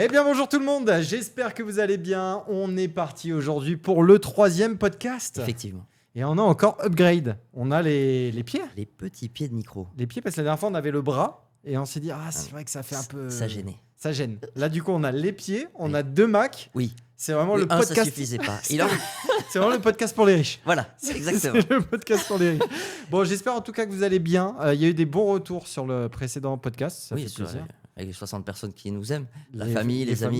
Eh bien bonjour tout le monde, j'espère que vous allez bien. On est parti aujourd'hui pour le 3e podcast. Effectivement. Et on a encore upgrade. On a les pieds. Les petits pieds de micro. Les pieds parce que la dernière fois on avait le bras et on s'est dit c'est vrai que ça fait un peu... Ça gênait. Ça gêne. Là du coup on a les pieds, on a 2 Macs. Oui. C'est vraiment Le le podcast. ça suffisait pas. C'est vraiment le podcast pour les riches. Voilà, c'est exactement. C'est le podcast pour les riches. Bon, j'espère en tout cas que vous allez bien. Il y a eu des bons retours sur le précédent podcast. Ça Oui, fait plaisir. avec les 60 personnes qui nous aiment, la Les- famille, les les amis.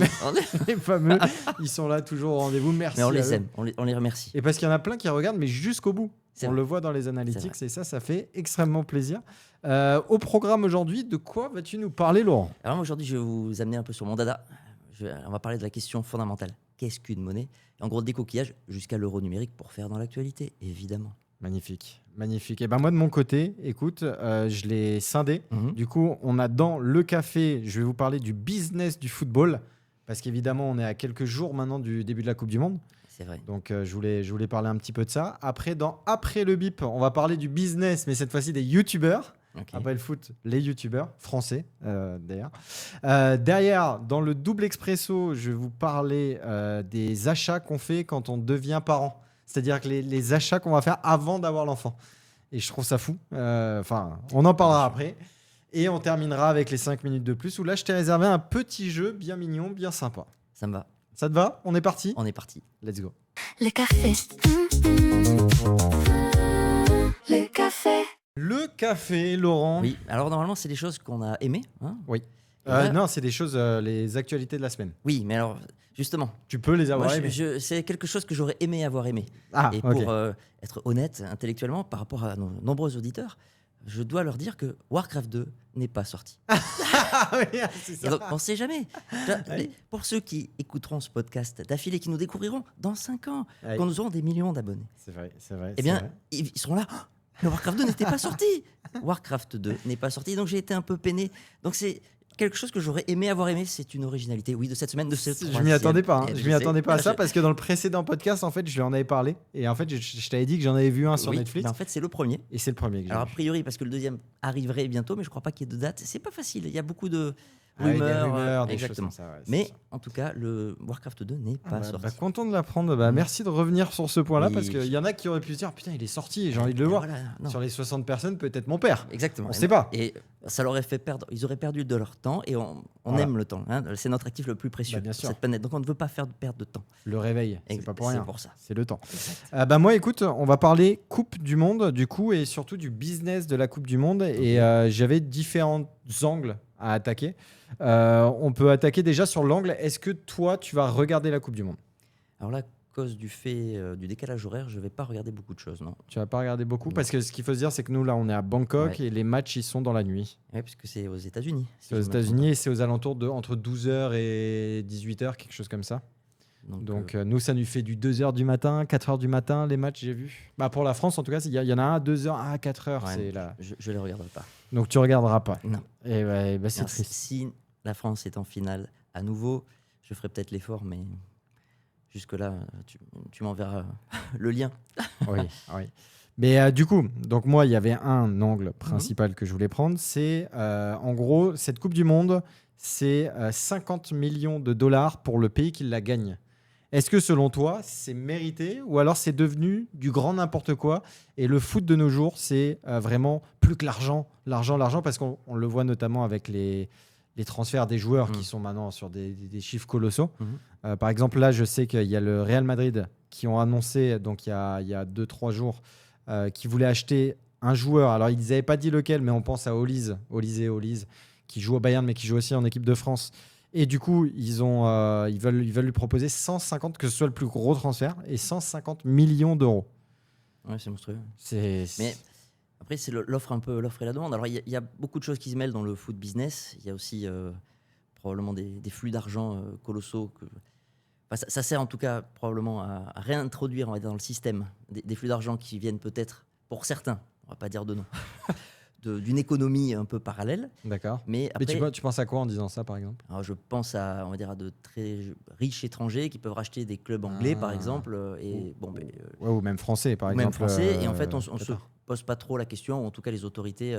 Les fameux, ils sont là toujours au rendez-vous. Merci. Mais on à les eux. aime, on les remercie. Et parce qu'il y en a plein qui regardent, mais jusqu'au bout. C'est On vrai. le voit dans les analytics C'est et ça fait extrêmement plaisir. Au programme aujourd'hui, de quoi vas-tu nous parler, Laurent ? Alors moi, aujourd'hui, je vais vous amener un peu sur mon dada. On va parler de la question fondamentale. Qu'est-ce qu'une monnaie ? Et en gros, des coquillages jusqu'à l'euro numérique pour faire dans l'actualité, évidemment. Magnifique, magnifique. Et ben moi de mon côté, écoute, je l'ai scindé. Mhm. Du coup, on a dans le café, je vais vous parler du business du football, parce qu'évidemment, on est à quelques jours maintenant du début de la Coupe du Monde. C'est vrai. Donc, je voulais parler un petit peu de ça. Après, Après le bip, on va parler du business, mais cette fois-ci des youtubeurs. Ok. Après le foot, les youtubeurs français, d'ailleurs. Derrière, dans le double expresso, je vais vous parler des achats qu'on fait quand on devient parent. C'est-à-dire que les achats qu'on va faire avant d'avoir l'enfant. Et je trouve ça fou. Enfin, on en parlera après. Et on terminera avec les 5 minutes de plus, où là, je t'ai réservé un petit jeu bien mignon, bien sympa. Ça me va. Ça te va ? On est parti ? On est parti. Let's go. Le café. Le café. Le café, Laurent. Oui. Alors normalement, c'est des choses qu'on a aimées. Hein. Oui. Et là- Non, c'est des choses, les actualités de la semaine. Oui, mais alors, justement, Tu peux les avoir moi, aimées. c'est quelque chose que j'aurais aimé avoir aimé. Ah, Et ok. pour être honnête intellectuellement par rapport à nos nombreux auditeurs, je dois leur dire que Warcraft 2 n'est pas sorti. Ah oui, c'est Et ça. donc, on ne sait jamais. Pour ceux qui écouteront ce podcast d'affilée, qui nous découvriront dans 5 ans, Ouais. quand nous aurons des millions d'abonnés, C'est vrai, c'est vrai. eh c'est bien, vrai. ils seront là. Oh, le Warcraft 2 n'était pas sorti. Warcraft 2 n'est pas sorti, donc j'ai été un peu peiné. Donc c'est quelque chose que j'aurais aimé avoir aimé. C'est une originalité, oui, de cette semaine, de ce Je m'y attendais pas. Je m'y attendais pas à ça Je- parce que dans le précédent podcast, en fait, je lui en avais parlé. Et en fait, je t'avais dit que j'en avais vu un sur Oui, Netflix. mais en fait, c'est le premier. Et c'est le premier que j'ai Alors a vu. priori, parce que le deuxième arriverait bientôt, mais je crois pas qu'il y ait de date. C'est pas facile. Il y a beaucoup de Ah oui, des rumeurs. rumeurs, des exactement. choses comme ça, ouais, c'est Mais sûr. en tout cas, le Warcraft 2 n'est pas sorti. Content de l'apprendre. Merci de revenir sur ce point-là Oui. parce qu'il y en a qui auraient pu se dire putain, il est sorti et j'ai envie de le voir. Voilà, non. Sur les 60 personnes, peut-être mon père. Exactement. On Et sait non. pas. Et ça leur aurait fait perdre. Ils auraient perdu de leur temps et on Voilà. aime le temps. Hein. C'est notre actif le plus précieux Bah, bien sur sûr. cette planète. Donc on ne veut pas faire de perte de temps. Le réveil, c'est pas pour C'est rien. pour ça. C'est le temps. Moi, écoute, on va parler Coupe du Monde, du coup, et surtout du business de la Coupe du Monde. Et j'avais différents angles à attaquer. On peut attaquer déjà sur l'angle. Est-ce que toi, tu vas regarder la Coupe du Monde ? Alors là, à cause du fait du décalage horaire, je vais pas regarder beaucoup de choses, non. Tu vas pas regarder beaucoup Non. parce que ce qu'il faut se dire, c'est que nous, là, on est à Bangkok Ouais. et les matchs, ils sont dans la nuit. Oui, puisque c'est aux États-Unis. si C'est aux je me trompe États-Unis et c'est aux alentours de entre 12h et 18h, quelque chose comme ça. pas. Donc, nous, ça nous fait du 2h du matin, 4h du matin, les matchs, j'ai vu. Bah, pour la France, en tout cas, il y en a un à 2h, un à 4h. ouais, C'est là. je les regarderai pas. Donc, tu regarderas pas. Non. Et bah, c'est Alors, triste. si la France est en finale à nouveau, je ferai peut-être l'effort, mais jusque-là, tu m'enverras le lien. Oui, oui. Mais du coup, donc moi, il y avait un angle principal que je voulais prendre. C'est en gros, cette Coupe du Monde, c'est 50 millions de dollars pour le pays qui la gagne. Est-ce que selon toi, c'est mérité ou alors c'est devenu du grand n'importe quoi et le foot de nos jours, c'est vraiment plus que l'argent, l'argent, parce qu'on le voit notamment avec les transferts des joueurs qui sont maintenant sur des chiffres colossaux. Par exemple, là, je sais qu'il y a le Real Madrid qui ont annoncé, donc il y a 2-3 jours, qui voulaient acheter un joueur. Alors, ils n'avaient pas dit lequel, mais on pense à Olise, qui joue au Bayern, mais qui joue aussi en équipe de France. Et du coup, ils veulent lui proposer 150, que ce soit le plus gros transfert, et 150 millions d'euros. Ouais, c'est monstrueux. Mais Après, c'est l'offre et la demande. Alors, il y a beaucoup de choses qui se mêlent dans le foot business. Il y a aussi probablement des flux d'argent colossaux. Enfin, ça sert en tout cas probablement à réintroduire, on va dire, dans le système des flux d'argent qui viennent peut-être, pour certains, on va pas dire de nom, d'une économie un peu parallèle. d'accord. Mais Mais après, tu penses à quoi en disant ça, par exemple ? alors je pense à, on va dire, à de très riches étrangers qui peuvent racheter des clubs anglais, par exemple, et bon, Ouais, ou même français, par ou exemple. même français. Et en fait, on se Qatar. pose pas trop la question, ou en tout cas les autorités,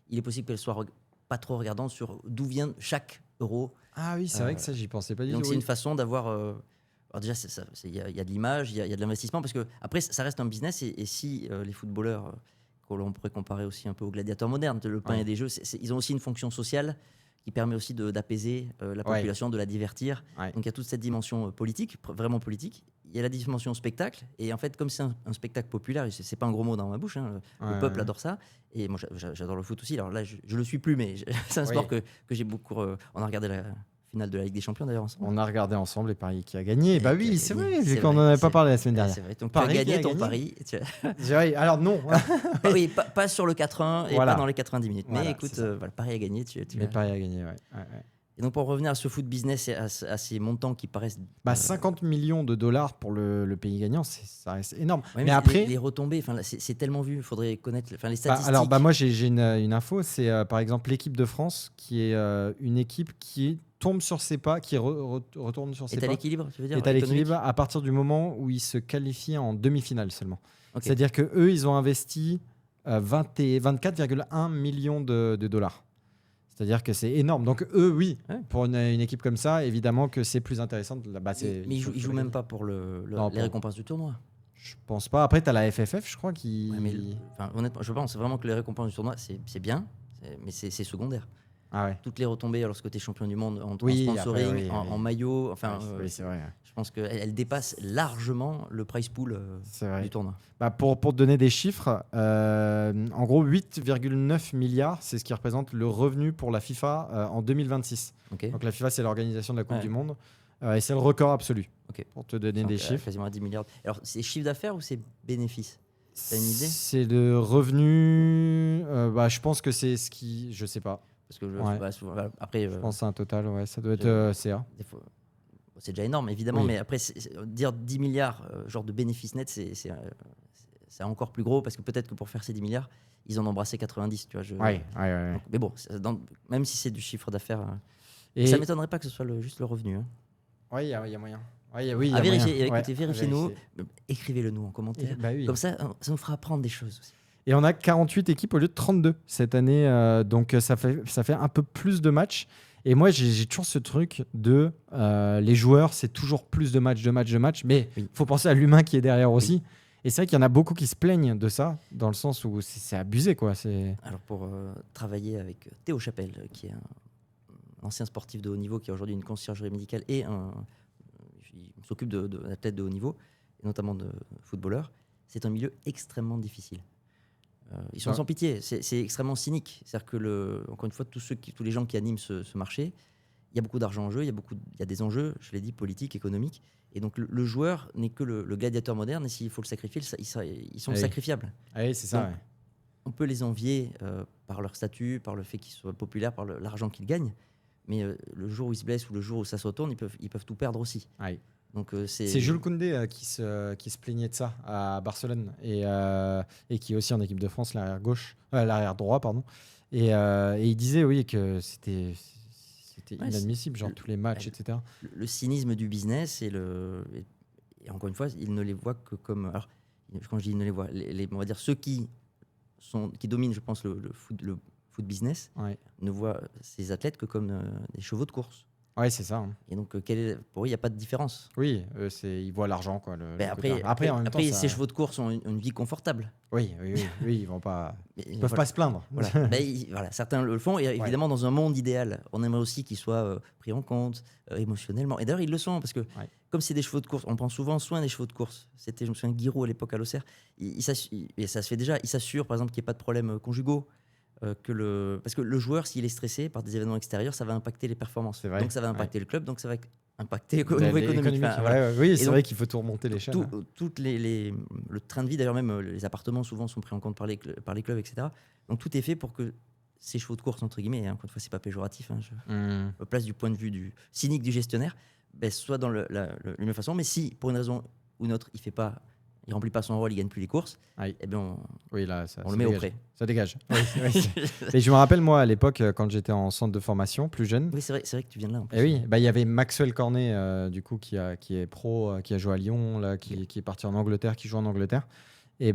il est possible qu'elles soient pas trop regardantes sur d'où vient chaque euro Ah oui, c'est vrai que ça, j'y pensais pas du tout. Donc c'est Oui. une façon d'avoir. Alors déjà, il y a de l'image, il y a de l'investissement, parce que après, ça reste un business. Et si les footballeurs, qu'on pourrait comparer aussi un peu aux gladiateurs modernes, le pain Ouais. et des jeux, ils ont aussi une fonction sociale qui permet aussi d'apaiser la Ouais. population, de la divertir. Ouais. Donc il y a toute cette dimension politique, vraiment politique. Il y a la dimension spectacle. Et en fait, comme c'est un spectacle populaire, et c'est pas un gros mot dans ma bouche, hein, le Ouais, peuple ouais. adore ça. Et moi, j'adore le foot aussi. Alors là, je le suis plus, mais c'est un sport Oui. que j'ai beaucoup. On a regardé la finale de la Ligue des Champions d'ailleurs ensemble. On a regardé ensemble et Paris qui a gagné. Et Bah qui a oui, c'est gagné. vrai, vu C'est qu'on vrai, n'en avait c'est- pas parlé la semaine Ouais, dernière. c'est vrai. Donc Paris tu as qui a gagné ton gagné. pari. Alors non. Ah oui, pas sur le 4-1 et Voilà. pas dans les 90 minutes. Voilà, Mais écoute, c'est ça. voilà, Paris a gagné. Mais Paris a gagné, ouais. Et donc pour revenir à ce foot business et à ces montants qui paraissent. Bah, 50 millions de dollars pour le pays gagnant, ça reste énorme. Ouais, mais après, les retombées, enfin, c'est tellement vu. Il faudrait connaître les bah, statistiques. alors moi j'ai une info, c'est par exemple l'équipe de France qui est une équipe qui tombe sur ses pas, qui retourne sur ses est à pas, l'équilibre, tu veux dire est à économique l'équilibre à partir du moment où ils se qualifient en demi-finale seulement. Ok. C'est-à-dire que eux ils ont investi 24,1 millions de dollars. C'est-à-dire que c'est énorme. Donc eux, oui, Ouais. pour une équipe comme ça, évidemment que c'est plus intéressant. Bah, Mais ils jouent même pas pour Non, les pour- récompenses du tournoi. Je pense pas. Après, tu as la FFF, je crois, qui. Ouais, mais honnêtement, je pense vraiment que les récompenses du tournoi, c'est bien, mais c'est secondaire. Ah ouais. Toutes les retombées lorsque tu es champion du monde en Oui, sponsoring, après, oui, en, oui. en maillot, enfin, Ouais, oui, c'est vrai. je pense qu'elle dépasse largement le prize pool C'est vrai. du tournoi. Bah, pour te donner des chiffres, en gros, 8,9 milliards, c'est ce qui représente le revenu pour la FIFA en 2026. Ok. Donc la FIFA, c'est l'organisation de la Coupe Ouais. du Monde. Et c'est le record absolu. Ok. Pour te donner Donc, des chiffres. quasiment à 10 milliards. Alors, c'est chiffre d'affaires ou c'est bénéfice? T'as une idée? C'est le revenu. Bah, je pense que c'est ce qui. Je sais pas. Parce que Ouais. voilà, après, Je pense que c'est un total. Ouais, ça doit être je- CA. des fois, c'est déjà énorme, évidemment, Oui. mais après, dire 10 milliards, genre de bénéfices nets, c'est encore plus gros parce que peut-être que pour faire ces 10 milliards, ils en ont embrassé 90. Tu vois, Ouais. Donc, mais bon, même si c'est du chiffre d'affaires, Et ça m'étonnerait pas que ce soit juste le revenu. Hein. ouais, il y a moyen. Ouais, oui, il y À a vérifier, moyen. écoutez, Ouais, à vérifiez-nous, vérifier. écrivez-le-nous en commentaire. Bah oui. Comme ça nous fera apprendre des choses aussi. Et on a 48 équipes au lieu de 32 cette année. Donc ça fait un peu plus de matchs. Et moi, j'ai toujours ce truc de les joueurs, c'est toujours plus de matchs. Mais il Oui. faut penser à l'humain qui est derrière aussi. Et c'est vrai qu'il y en a beaucoup qui se plaignent de ça, dans le sens où c'est abusé, quoi. Alors pour travailler avec Théo Chapelle, qui est un ancien sportif de haut niveau, qui a aujourd'hui une conciergerie médicale et il s'occupe d'athlètes de haut niveau, et notamment de footballeurs, c'est un milieu extrêmement difficile. Ils sont Ouais. sans pitié, c'est extrêmement cynique. C'est-à-dire que, encore une fois, tous les gens qui animent ce marché, il y a beaucoup d'argent en jeu, il y a des enjeux, je l'ai dit, politiques, économiques. Et donc le joueur n'est que le gladiateur moderne, et s'il faut le sacrifier, ils sont Ah oui. sacrifiables. Ah oui, c'est ça. Donc, ouais. On peut les envier par leur statut, par le fait qu'ils soient populaires, par l'argent qu'ils gagnent. Mais le jour où ils se blessent ou le jour où ça se retourne, ils peuvent tout perdre aussi. Ah oui. Donc C'est Jules Koundé qui se plaignait de ça à Barcelone et qui est aussi en équipe de France, l'arrière droit, pardon. Et il disait oui que c'était Ouais, inadmissible, genre le- tous les matchs, le- etc. le cynisme du business et encore une fois, ils ne les voient que comme. Alors, quand je dis ils ne les voient, on va dire ceux qui dominent, je pense, le foot business, Ouais, ne voient ces athlètes que comme des chevaux de course. ouais c'est ça. Hein. Et donc, pour eux, il n'y a pas de différence. Oui, ils voient l'argent, quoi. Mais côté. après, en même temps, ces ça- chevaux de course ont une vie confortable. oui, ils vont pas, Mais, ils peuvent voilà. pas se plaindre. Voilà. Voilà, certains le font. Et évidemment, dans un monde idéal, on aimerait aussi qu'ils soient pris en compte émotionnellement. Et d'ailleurs, ils le sont, parce que comme c'est des chevaux de course, on prend souvent soin des chevaux de course. Je me souviens, Giroud, à l'époque, à l'Auxerre, et ça se fait déjà, il s'assure, par exemple, qu'il n'y ait pas de problèmes conjugaux. Parce que le joueur, s'il est stressé par des événements extérieurs, ça va impacter les performances. C'est vrai. Donc ça va impacter le club, donc ça va impacter au Les- niveau les économique. Enfin, ouais, voilà. oui, Et c'est donc, vrai qu'il faut tout remonter l'échelle. le train de vie, d'ailleurs même les appartements souvent sont pris en compte par les clubs, etc. Donc tout est fait pour que ces chevaux de course, entre guillemets, hein, encore une fois, c'est pas péjoratif, hein, je me place du point de vue du cynique du gestionnaire, soit dans la même façon, mais si pour une raison ou une autre, il remplit pas son rôle, il gagne plus les courses, Aïe. eh bien Oui, là, ça on le met au dégage. prêt. Ça dégage. Et je me rappelle, moi, à l'époque, quand j'étais en centre de formation, plus jeune, Oui, c'est vrai que tu viens de là. En plus. et oui, il y avait Maxwell Cornet, du coup, qui est pro, qui a joué à Lyon, là, qui est parti en Angleterre, qui joue en Angleterre. Et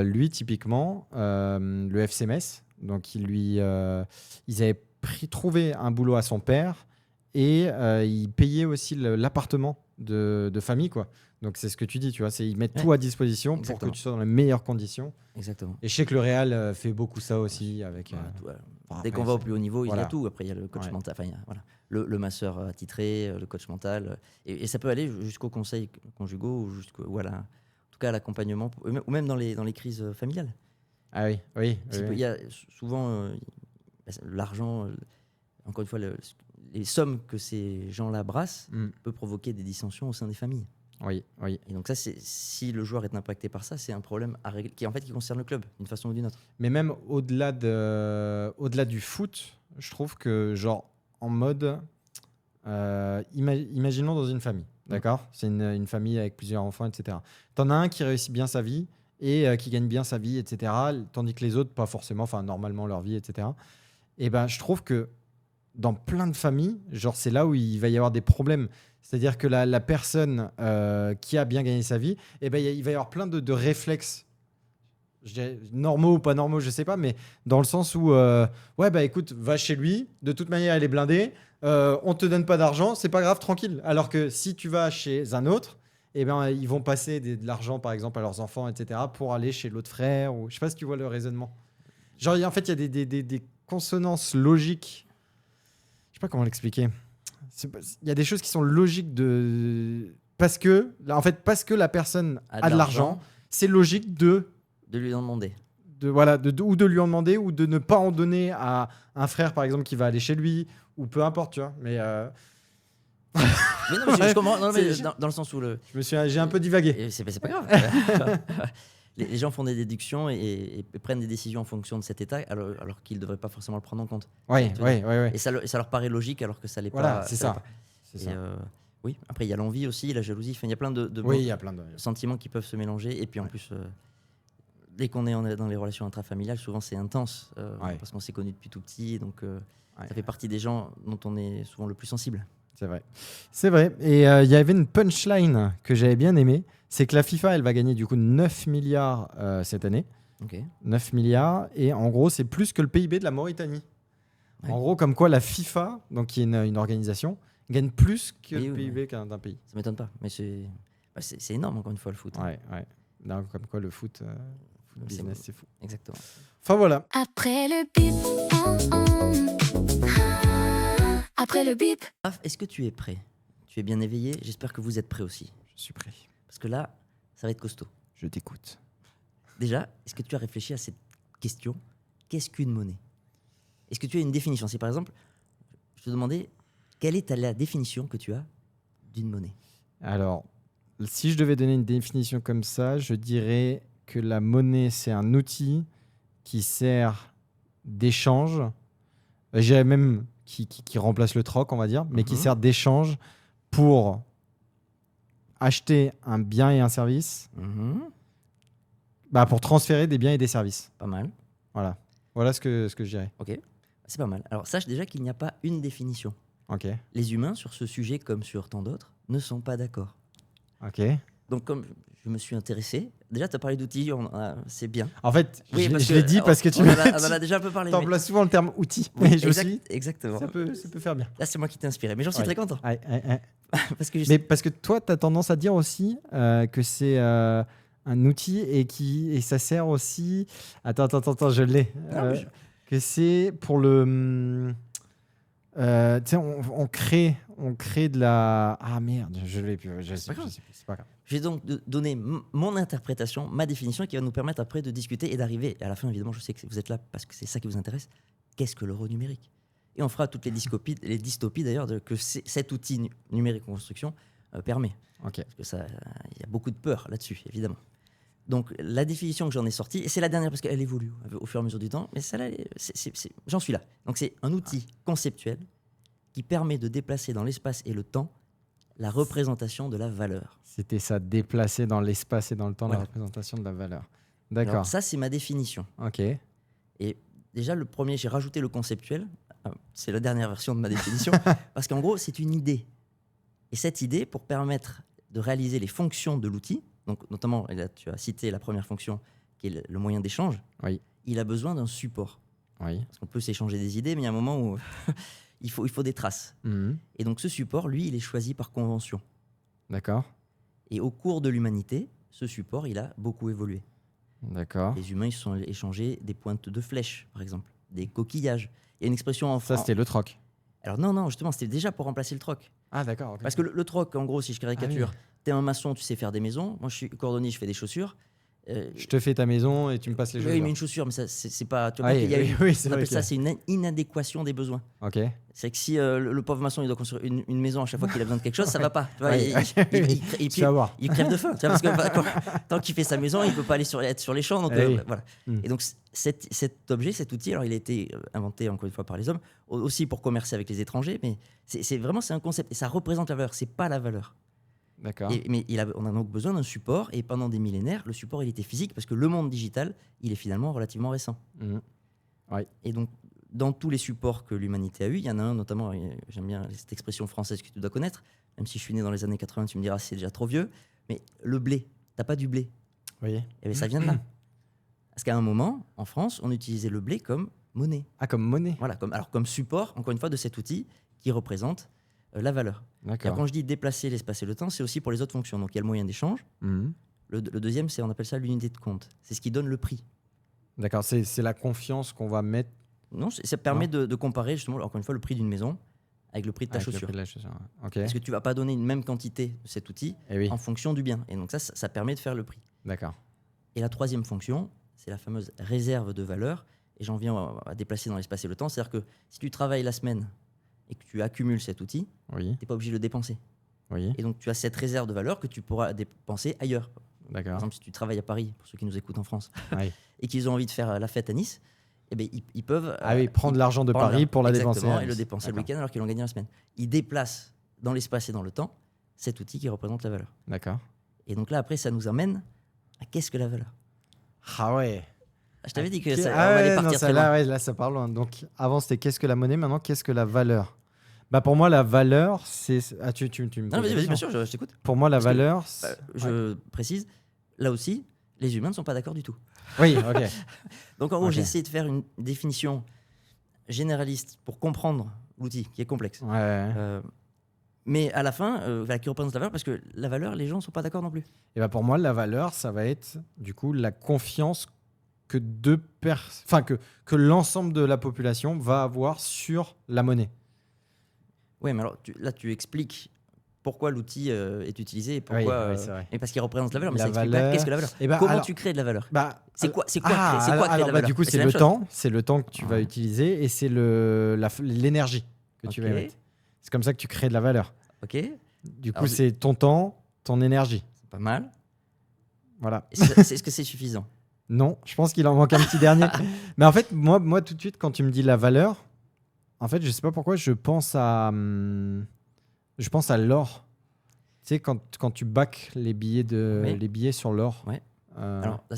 lui, typiquement, le FC Metz, donc ils avaient trouvé un boulot à son père. et ils payaient aussi l'appartement de famille, quoi. Donc c'est ce que tu dis, tu vois, ils mettent tout à disposition pour Exactement. que tu sois dans les meilleures conditions. Exactement. Et je sais que le Real fait beaucoup ça aussi avec. Voilà, tout, voilà. Bon, Dès après, qu'on va au c'est- plus haut niveau, il y voilà. a tout. Après, il y a le coach Ouais. mental, enfin, il y a, voilà, le masseur attitré, le coach mental. Et ça peut aller jusqu'aux conseils conjugaux ou voilà, en tout cas à l'accompagnement, ou même dans les crises familiales. Ah oui, oui. Il oui. y a souvent l'argent, encore une fois, les sommes que ces gens-là brassent Mm. peut provoquer des dissensions au sein des familles. Oui, oui. Et donc ça, si le joueur est impacté par ça, c'est un problème à régler, qui concerne le club d'une façon ou d'une autre. Mais même au-delà du foot, je trouve que, genre, en mode. Imaginons dans une famille, d'accord. C'est une famille avec plusieurs enfants, etc. T'en as un qui réussit bien sa vie et qui gagne bien sa vie, etc. Tandis que les autres, pas forcément, enfin, normalement leur vie, etc. Et ben, je trouve que dans plein de familles, genre, c'est là où il va y avoir des problèmes. C'est-à-dire que la personne qui a bien gagné sa vie, et ben, il va y avoir plein de réflexes, je dirais, normaux ou pas normaux, je sais pas, mais dans le sens où, ouais, bah écoute, va chez lui, de toute manière, elle est blindée, on te donne pas d'argent, c'est pas grave, tranquille. Alors que si tu vas chez un autre, eh ben, ils vont passer de l'argent, par exemple, à leurs enfants, etc., pour aller chez l'autre frère, ou je sais pas si tu vois le raisonnement. Genre, en fait, il y a des consonances logiques. Je sais pas comment l'expliquer. Il y a des choses qui sont logiques parce que la personne a de l'argent, c'est logique de lui en demander. ou de lui en demander ou de ne pas en donner à un frère, par exemple, qui va aller chez lui, ou peu importe, tu vois. Mais Mais non, mais je comprends. Non, mais dans le sens où j'ai un peu divagué. et c'est pas grave. Les gens font des déductions et prennent des décisions en fonction de cet état, alors qu'ils ne devraient pas forcément le prendre en compte. Ouais, Tu vois. ouais, ouais, ouais. Et ça leur paraît logique alors que ça l'est Voilà, pas. c'est l'est ça. pas. C'est Et, ça. oui, après il y a l'envie aussi, la jalousie. Enfin, il y a plein de Oui, il y a plein de. sentiments qui peuvent se mélanger. Et puis en plus, dès qu'on est dans les relations intrafamiliales, souvent c'est intense Ouais. parce qu'on s'est connus depuis tout petit. Donc Ouais. ça fait partie des gens dont on est souvent le plus sensible. C'est vrai. C'est vrai. Et il y avait une punchline que j'avais bien aimée. C'est que la FIFA, elle va gagner du coup 9 milliards cette année. Ok. 9 milliards. Et en gros, c'est plus que le PIB de la Mauritanie. Ouais. En gros, comme quoi la FIFA, donc qui est une organisation, gagne plus que Oui, le oui, PIB d'un pays. Ça m'étonne pas, mais c'est énorme encore une fois le foot. Hein. Ouais, ouais. Non, comme quoi le foot C'est business, beau. c'est fou. Exactement. Enfin voilà. Après le bip, après le bip. Raph, est-ce que tu es prêt? Tu es bien éveillé? J'espère que vous êtes prêt aussi. Je suis prêt. Parce que là, ça va être costaud. Je t'écoute. Déjà, est-ce que tu as réfléchi à cette question? Qu'est-ce qu'une monnaie? Est-ce que tu as une définition? Si par exemple, je te demandais, quelle est la définition que tu as d'une monnaie? Alors, si je devais donner une définition comme ça, je dirais que la monnaie, c'est un outil qui sert d'échange. Je dirais même qui remplace le troc, on va dire, mais qui Mhm. sert d'échange pour acheter un bien et un service, pour transférer des biens et des services. Pas mal. Voilà. Voilà ce que je dirais. Ok. C'est pas mal. Alors, sache déjà qu'il n'y a pas une définition. Ok. Les humains, sur ce sujet comme sur tant d'autres, ne sont pas d'accord. Ok. Donc, comme je me suis intéressé, déjà, tu as parlé d'outils, c'est bien. En fait, parce je l'ai dit parce que tu on en a déjà un peu parlé. mais- emploies souvent le terme outil. Oui, Mais je me suis dit, exactement. ça peut faire bien. Là, c'est moi qui t'ai inspiré. Mais j'en suis Ouais. très content. Ouais, ouais, ouais. Parce que je Mais parce que toi, tu as tendance à dire aussi que c'est un outil et ça sert aussi. Attends, je l'ai. Non, mais Que c'est pour le. Tu sais, on crée de la. Ah merde, je l'ai plus. Je sais pas grave. plus, c'est pas grave. je vais donc donner mon interprétation, ma définition, qui va nous permettre après de discuter et d'arriver. Et à la fin, évidemment, je sais que vous êtes là parce que c'est ça qui vous intéresse. Qu'est-ce que l'euro numérique? Et on fera toutes les dystopies d'ailleurs que cet outil numérique en construction permet. Ok. Parce que ça, il y a beaucoup de peur là-dessus, évidemment. Donc la définition que j'en ai sortie, et c'est la dernière parce qu'elle évolue au fur et à mesure du temps, mais celle-là, j'en suis là. Donc c'est un outil conceptuel qui permet de déplacer dans l'espace et le temps la représentation de la valeur. C'était ça, déplacer dans l'espace et dans le temps Voilà. la représentation de la valeur. Alors, D'accord. ça, c'est ma définition. Ok. Et déjà, le premier, j'ai rajouté le conceptuel. C'est la dernière version de ma définition. Parce qu'en gros, c'est une idée. Et cette idée, pour permettre de réaliser les fonctions de l'outil, donc notamment, et là, tu as cité la première fonction, qui est le moyen d'échange, Oui. il a besoin d'un support. Oui. Parce qu'on peut s'échanger des idées, mais il y a un moment où il faut des traces. Mhm. Et donc ce support, lui, il est choisi par convention. D'accord. Et au cours de l'humanité, ce support, il a beaucoup évolué. D'accord. Les humains, ils se sont échangés des pointes de flèches, par exemple, des coquillages. Il y a une expression en Ça, c'était le troc. Alors non, justement, c'était déjà pour remplacer le troc. Ah, d'accord. ok. Parce que le troc, en gros, si je caricature, Ah t'es un maçon, tu sais faire des maisons. Moi, je suis cordonnier, je fais des chaussures. Je te fais ta maison et tu me passes les Oui, chaussures. mais une chaussure, mais ça, c'est pas. Tu vois, Ah il y a oui, une- oui, c'est on vrai appelle ça, que- c'est une inadéquation des besoins. Ok. C'est que si le pauvre maçon il doit construire une maison à chaque fois qu'il a besoin de quelque chose, ça va pas. Tu vois, Ouais. et Tu puis, vas voir. il crève de faim. Tu vois, parce que tant qu'il fait sa maison, il peut pas aller être sur les champs. Donc, Eh oui. voilà. Mm. Et donc cet objet, cet outil, alors il a été inventé encore une fois par les hommes, aussi pour commercer avec les étrangers, mais c'est un concept et ça représente la valeur. C'est pas la valeur. D'accord. Mais on a donc besoin d'un support et pendant des millénaires, le support il était physique parce que le monde digital, il est finalement relativement récent. Mhm. Et donc, dans tous les supports que l'humanité a eu, il y en a un notamment, et j'aime bien cette expression française que tu dois connaître, même si je suis né dans les années 80, tu me diras c'est déjà trop vieux, mais le blé, t'as pas du blé. Oui. Et bien, ça vient de là. Parce qu'à un moment, en France, on utilisait le blé comme monnaie. Ah, comme monnaie. Voilà, comme support, encore une fois, de cet outil qui représente la valeur. Alors, D'accord. quand je dis déplacer l'espace et le temps, c'est aussi pour les autres fonctions. Donc il y a le moyen d'échange. Mhm. Le deuxième, on appelle ça l'unité de compte. C'est ce qui donne le prix. D'accord. C'est la confiance qu'on va mettre Non, ça permet de comparer justement, encore une fois, le prix d'une maison avec le prix de ta avec le chaussure. prix de la chaussure. Ok. Parce que tu vas pas donner une même quantité de cet outil Eh oui. en fonction du bien. Et donc ça permet de faire le prix. D'accord. Et la troisième fonction, c'est la fameuse réserve de valeur. Et j'en viens à déplacer dans l'espace et le temps. C'est-à-dire que si tu travailles la semaine et que tu accumules cet outil, Oui. tu n'es pas obligé de le dépenser. Oui. Et donc tu as cette réserve de valeur que tu pourras dépenser ailleurs. Par D'accord. exemple, si tu travailles à Paris, pour ceux qui nous écoutent en France, Oui. et qu'ils ont envie de faire la fête à Nice, eh ben, ils peuvent Ah oui, prendre l'argent de prendre Paris pour la exactement, dépenser. à et le Nice. dépenser le D'accord. week-end alors qu'ils l'ont gagné la semaine. Ils déplacent dans l'espace et dans le temps cet outil qui représente la valeur. D'accord. Et donc là, après, ça nous amène à qu'est-ce que la valeur. Ah ouais. Je t'avais dit que Ok. ça, Ah on allait ouais, non, partir ça, très loin. là, ouais, là, ça part loin. Donc, avant, c'était qu'est-ce que la monnaie, maintenant, qu'est-ce que la valeur? Bah, pour moi, la valeur, c'est. Ah, tu me Non, poses vas-y, la vas-y, bien question. sûr, je t'écoute. Pour moi, la Parce que, valeur. Je précise, là aussi, les humains ne sont pas d'accord du tout. Oui, ok. Donc en gros, Ok. j'ai essayé de faire une définition généraliste pour comprendre l'outil qui est complexe. Ouais. Mais à la fin, qui représente la valeur, parce que la valeur, les gens ne sont pas d'accord non plus. Et bah, pour moi, la valeur, ça va être, du coup, la confiance que que l'ensemble de la population va avoir sur la monnaie. Oui, mais alors là, tu expliques pourquoi l'outil est utilisé et pourquoi. Oui, c'est vrai. Et parce qu'il représente la valeur. Mais La ça explique valeur- pas qu'est-ce que la valeur. Eh ben, Comment alors- tu crées de la valeur Bah, C'est quoi créer alors, de la bah, valeur du coup, Mais c'est la le même chose. temps. C'est le temps que tu vas Ouais. utiliser et c'est l'énergie que tu vas Ok. mettre. C'est comme ça que tu crées de la valeur. Ok, c'est Du coup, Alors, c'est ton temps, ton énergie. pas mal. Voilà. Est-ce que c'est suffisant Non, je pense qu'il en manque un petit dernier. Mais en fait, moi, tout de suite, quand tu me dis la valeur, en fait, je sais pas pourquoi, je pense à l'or. Tu sais, quand tu bacs les Oui. les billets sur l'or. Ouais. Alors, là,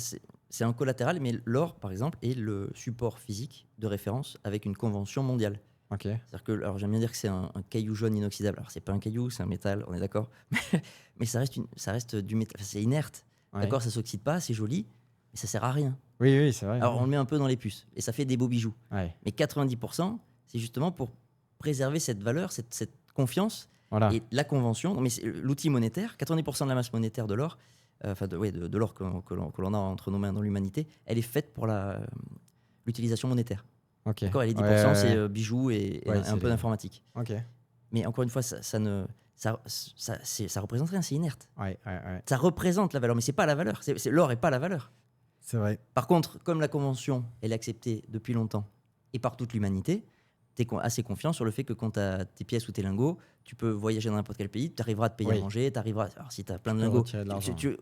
c'est un collatéral, mais l'or, par exemple, est le support physique de référence avec une convention mondiale. Ok. C'est-à-dire que, alors j'aime bien dire que c'est un caillou jaune inoxydable. Alors c'est pas un caillou, c'est un métal, on est d'accord. Mais ça reste du métal. Enfin, c'est inerte. Ouais. D'accord, ça s'oxyde pas, c'est joli, mais ça sert à rien. Oui, oui, c'est vrai. Alors on le met un peu dans les puces et ça fait des beaux bijoux. Ouais. Mais 90%, c'est justement pour préserver cette valeur, cette confiance Voilà. et la convention. Mais l'outil monétaire, 90% de la masse monétaire de l'or, de l'or que l'on a entre nos mains dans l'humanité, elle est faite pour l'utilisation monétaire. Ok. D'accord, et les 10%, Ouais, c'est ouais. bijoux et Ouais, un c'est peu les- d'informatique. Ok. Mais encore une fois, ça représente rien, c'est inerte. Ouais, ouais, ouais. Ça représente la valeur, mais c'est pas la valeur. L'or est pas la valeur. C'est vrai. Par contre, comme la convention, elle est acceptée depuis longtemps et par toute l'humanité, tu es assez confiant sur le fait que quand tu as tes pièces ou tes lingots, tu peux voyager dans n'importe quel pays, tu arriveras à te payer Oui. à manger, alors si tu as plein de peux lingots, retirer de l'argent. tu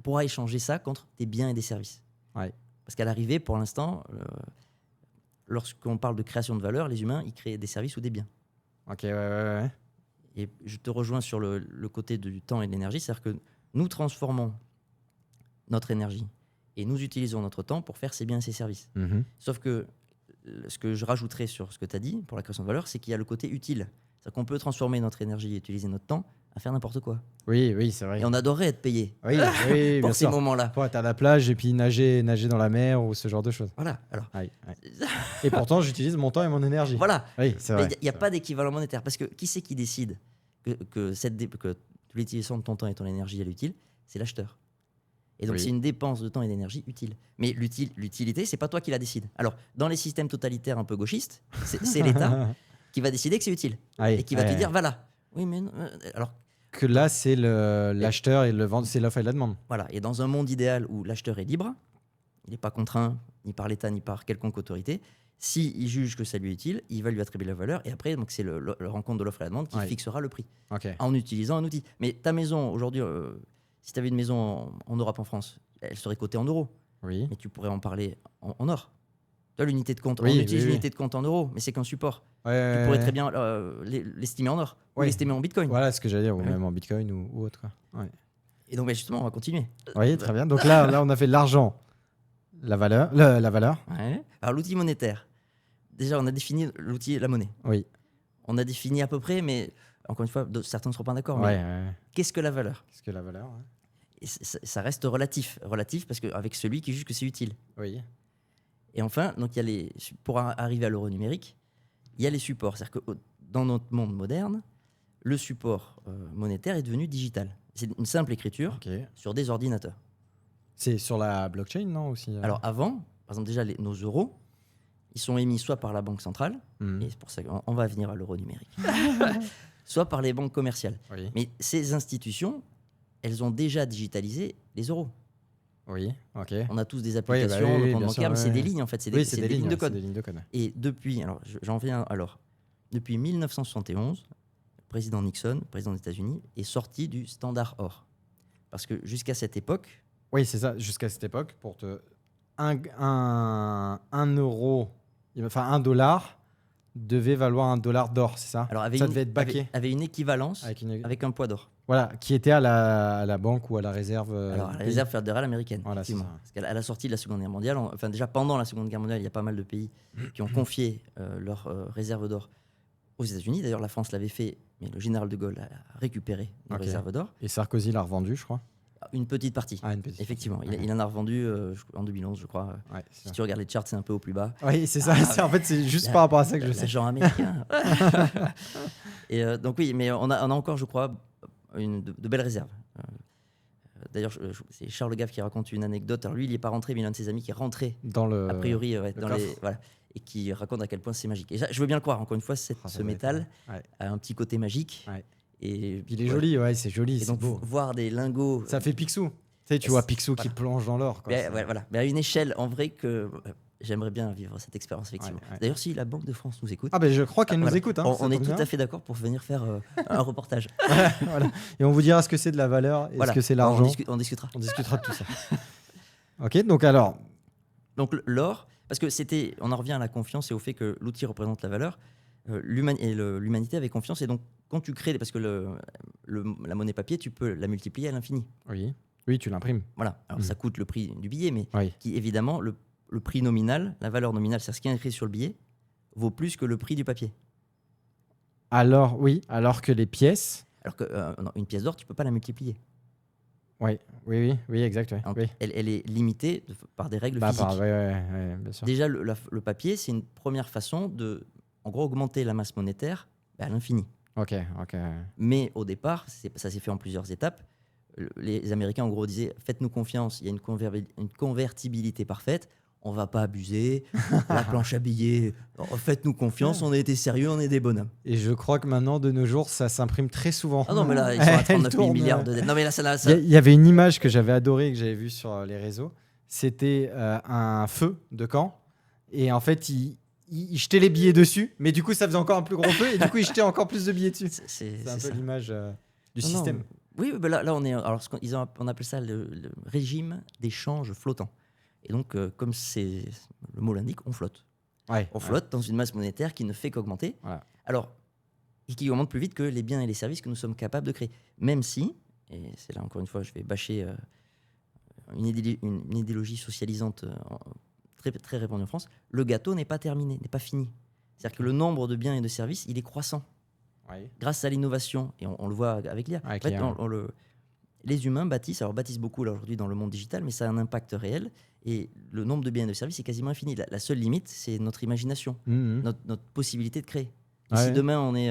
pourras échanger ça contre des biens et des services. Ouais. Parce qu'à l'arrivée, pour l'instant, lorsqu'on parle de création de valeur, les humains, ils créent des services ou des biens. Ok, ouais, ouais, ouais. Et je te rejoins sur le côté du temps et de l'énergie, c'est-à-dire que nous transformons notre énergie et nous utilisons notre temps pour faire ces biens et ces services. Mhm. Sauf que ce que je rajouterais sur ce que tu as dit pour la création de valeur, c'est qu'il y a le côté utile. C'est-à-dire qu'on peut transformer notre énergie et utiliser notre temps à faire n'importe quoi. Oui, oui, c'est vrai. Et on adorerait être payé Oui, oui, bien pour ces sûr. moments-là. Faut être à la plage et puis nager dans la mer ou ce genre de choses. Voilà. Alors, Oui, oui. Et pourtant, j'utilise mon temps et mon énergie. voilà. Oui, c'est Mais vrai. il n'y a pas d'équivalent monétaire. Parce que qui c'est qui décide que l'utilisation de ton temps et ton énergie elle est utile? C'est l'acheteur. Et donc, Oui. c'est une dépense de temps et d'énergie utile. Mais l'utilité, c'est pas toi qui la décide. Alors, dans les systèmes totalitaires un peu gauchistes, c'est l'État qui va décider que c'est utile. Oui, Et qui va te oui. dire, voilà. Oui, mais non, alors, Que là, c'est l'acheteur et le vendeur, c'est l'offre et la demande. voilà. Et dans un monde idéal où l'acheteur est libre, il n'est pas contraint ni par l'État ni par quelconque autorité, s'il juge que ça lui est utile, il va lui attribuer la valeur. Et après, donc, c'est le rencontre de l'offre et la demande qui Ouais. fixera le prix Ok. en utilisant un outil. Mais ta maison, aujourd'hui, si tu avais une maison en Europe, en France, elle serait cotée en euros. Oui. Mais tu pourrais en parler en or. Tu as l'unité de compte. Oui, on oui, utilise oui. l'unité de compte en euros, mais c'est qu'un support. Ouais, Tu pourrais très bien l'estimer en or ou Ouais. l'estimer en bitcoin. Voilà ce que j'allais dire, ou Ouais. même en bitcoin ou autre. Quoi. Ouais. Et donc, justement, on va continuer. Oui, très bien. Donc là, on a fait l'argent, la valeur. La valeur. Ouais. Alors, l'outil monétaire. Déjà, on a défini l'outil, la monnaie. Oui. On a défini à peu près, mais encore une fois, certains ne seront pas d'accord. Ouais, Mais ouais. qu'est-ce que la valeur? Qu'est-ce que la valeur ouais. Et ça reste relatif. Relatif parce qu'avec celui qui juge que c'est utile. Oui. Et enfin, donc, il y a pour arriver à l'euro numérique, il y a les supports. C'est-à-dire que dans notre monde moderne, le support monétaire est devenu digital. C'est une simple écriture Ok. sur des ordinateurs. C'est sur la blockchain, non aussi Alors avant, par exemple déjà nos euros, ils sont émis soit par la banque centrale, Mhm. et c'est pour ça qu'on va venir à l'euro numérique, soit par les banques commerciales. Oui. Mais ces institutions, elles ont déjà digitalisé les euros. Oui. Ok. On a tous des applications, oui, nos oui, comptes bien bancaires, sûr, mais c'est ouais. des lignes en fait, c'est Oui, des lignes de ouais, code. c'est des lignes de code. Et depuis, alors j'en viens alors, depuis 1971, le président Nixon, président des États-Unis, est sorti du standard or. Parce que jusqu'à cette époque, Oui, c'est ça. Jusqu'à cette époque, pour te un euro, enfin $1 devait valoir $1 d'or, c'est ça? alors Ça devait être baqué avait une équivalence avec avec un poids d'or. voilà, qui était à la banque ou à la réserve. Alors, à du la pays. réserve fédérale américaine. Voilà, c'est effectivement. ça. Parce qu'à la sortie de la Seconde Guerre mondiale, enfin déjà pendant la Seconde Guerre mondiale, il y a pas mal de pays qui ont confié leurs réserves d'or aux États-Unis. D'ailleurs, la France l'avait fait, mais le général de Gaulle a récupéré les Ok. réserves d'or. Et Sarkozy l'a revendu, je crois. Une petite partie. Ah, une petite. Effectivement, Ouais. il en a revendu en 2011, je crois. Ouais, c'est Si ça. tu regardes les charts, c'est un peu au plus bas. Oui, c'est ça. En fait, c'est juste la- par rapport à ça que je sais. L'agent américain. Et donc oui, mais on a encore, je crois, de belles réserves. D'ailleurs, c'est Charles Gave qui raconte une anecdote. Alors lui, il n'y est pas rentré, mais il y a un de ses amis qui est rentré, Dans le. a priori, ouais, le dans coffre. les, voilà, et qui raconte à quel point c'est magique. Et ça, je veux bien le croire, encore une fois, Ah, ça ce doit métal être- Ouais. a un petit côté magique. Ouais. Et Puis il est ouais. joli, ouais, c'est joli, Et c'est donc, beau. voir des lingots. Ça fait Picsou. Tu sais, tu Et vois c'est- Picsou qui voilà. plonge dans l'or. quoi. Mais, C'est- ouais, voilà. Mais à une échelle, en vrai, que j'aimerais bien vivre cette expérience, effectivement. Ouais, ouais. D'ailleurs, si la Banque de France nous écoute, Ah, ben je crois qu'elle nous voilà. écoute. Hein, ça on est tombe tout bien. à fait d'accord pour venir faire un reportage. Voilà. Et on vous dira ce que c'est de la valeur et Voilà. ce que c'est On l'argent. on discutera. On discutera de tout ça. Ok, donc alors. Donc l'or, parce que on en revient à la confiance et au fait que l'outil représente la valeur. L'humanité avait confiance et donc quand tu crées, parce que la monnaie papier, tu peux la multiplier à l'infini. Oui, oui, tu l'imprimes. Voilà. Alors ça coûte le prix du billet, mais Oui. qui évidemment le prix nominal, la valeur nominale, c'est ce qui est écrit sur le billet, vaut plus que le prix du papier. Alors, oui, alors que les pièces. Alors que non, une pièce d'or, tu peux pas la multiplier. Oui, oui, oui, oui, exact. Ouais. Donc, Oui. elle est limitée par des règles Bah, physiques. ouais, bien sûr. Déjà, le papier, c'est une première façon de, en gros, augmenter la masse monétaire à l'infini. Ok. Mais au départ, ça s'est fait en plusieurs étapes. Les Américains, en gros, disaient faites-nous confiance, il y a une convertibilité parfaite, on va pas abuser, la planche à billets, faites-nous confiance, on a été sérieux, on est des bonhommes. Et je crois que maintenant, de nos jours, ça s'imprime très souvent. Ah non, mais là, ils sont à Elle 39 000 tourne, milliards de dettes. Non, mais là, Il y avait une image que j'avais adorée, que j'avais vue sur les réseaux. C'était un feu de camp. Et en fait, il jetait les billets dessus. Mais du coup, ça faisait encore un plus gros feu. Et du coup, il jetait encore plus de billets dessus. C'est un peu ça. l'image du Non, système. non. Oui, ben là, on est. Alors, on appelle ça le régime d'échange flottant. Et donc, comme le mot l'indique, on flotte. Ouais, On flotte dans une masse monétaire qui ne fait qu'augmenter. Voilà. Alors, et qui augmente plus vite que les biens et les services que nous sommes capables de créer. Même si, et c'est là encore une fois, je vais bâcher une idéologie socialisante très, très répandue en France, le gâteau n'est pas terminé, n'est pas fini. C'est-à-dire que le nombre de biens et de services, il est croissant. Oui. grâce à l'innovation, et on le voit avec l'IA. Avec En fait, l'IA, les humains bâtissent beaucoup là, aujourd'hui dans le monde digital, mais ça a un impact réel. Et le nombre de biens et de services est quasiment infini. La seule limite, c'est notre imagination, Mhm. notre possibilité de créer. Et Ouais. si demain on est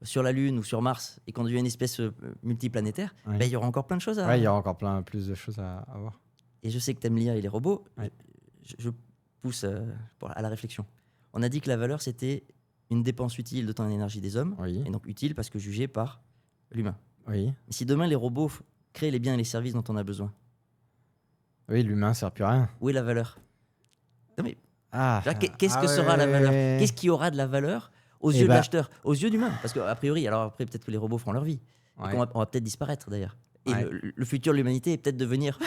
sur la Lune ou sur Mars et qu'on devient une espèce multiplanétaire, Ouais. ben, il y aura encore plein de choses à. Ouais, il y aura encore plus de choses à voir. Et je sais que tu aimes l'IA et les robots. Ouais. Je pousse à la réflexion. On a dit que la valeur, c'était une dépense utile de temps et d'énergie des hommes, Oui. et donc utile parce que jugée par l'humain. Oui. Mais si demain les robots créent les biens et les services dont on a besoin, Oui, l'humain sert plus à rien. où est la valeur? Non mais Ah. là, qu'est-ce Ah que sera la ouais. valeur? Qu'est-ce qui aura de la valeur aux Eh yeux de ben- l'acheteur, aux yeux d'humain? Parce qu'a priori, alors après peut-être que les robots feront leur vie, et Ouais. on va peut-être disparaître d'ailleurs. Et Ouais. le futur de l'humanité est peut-être de devenir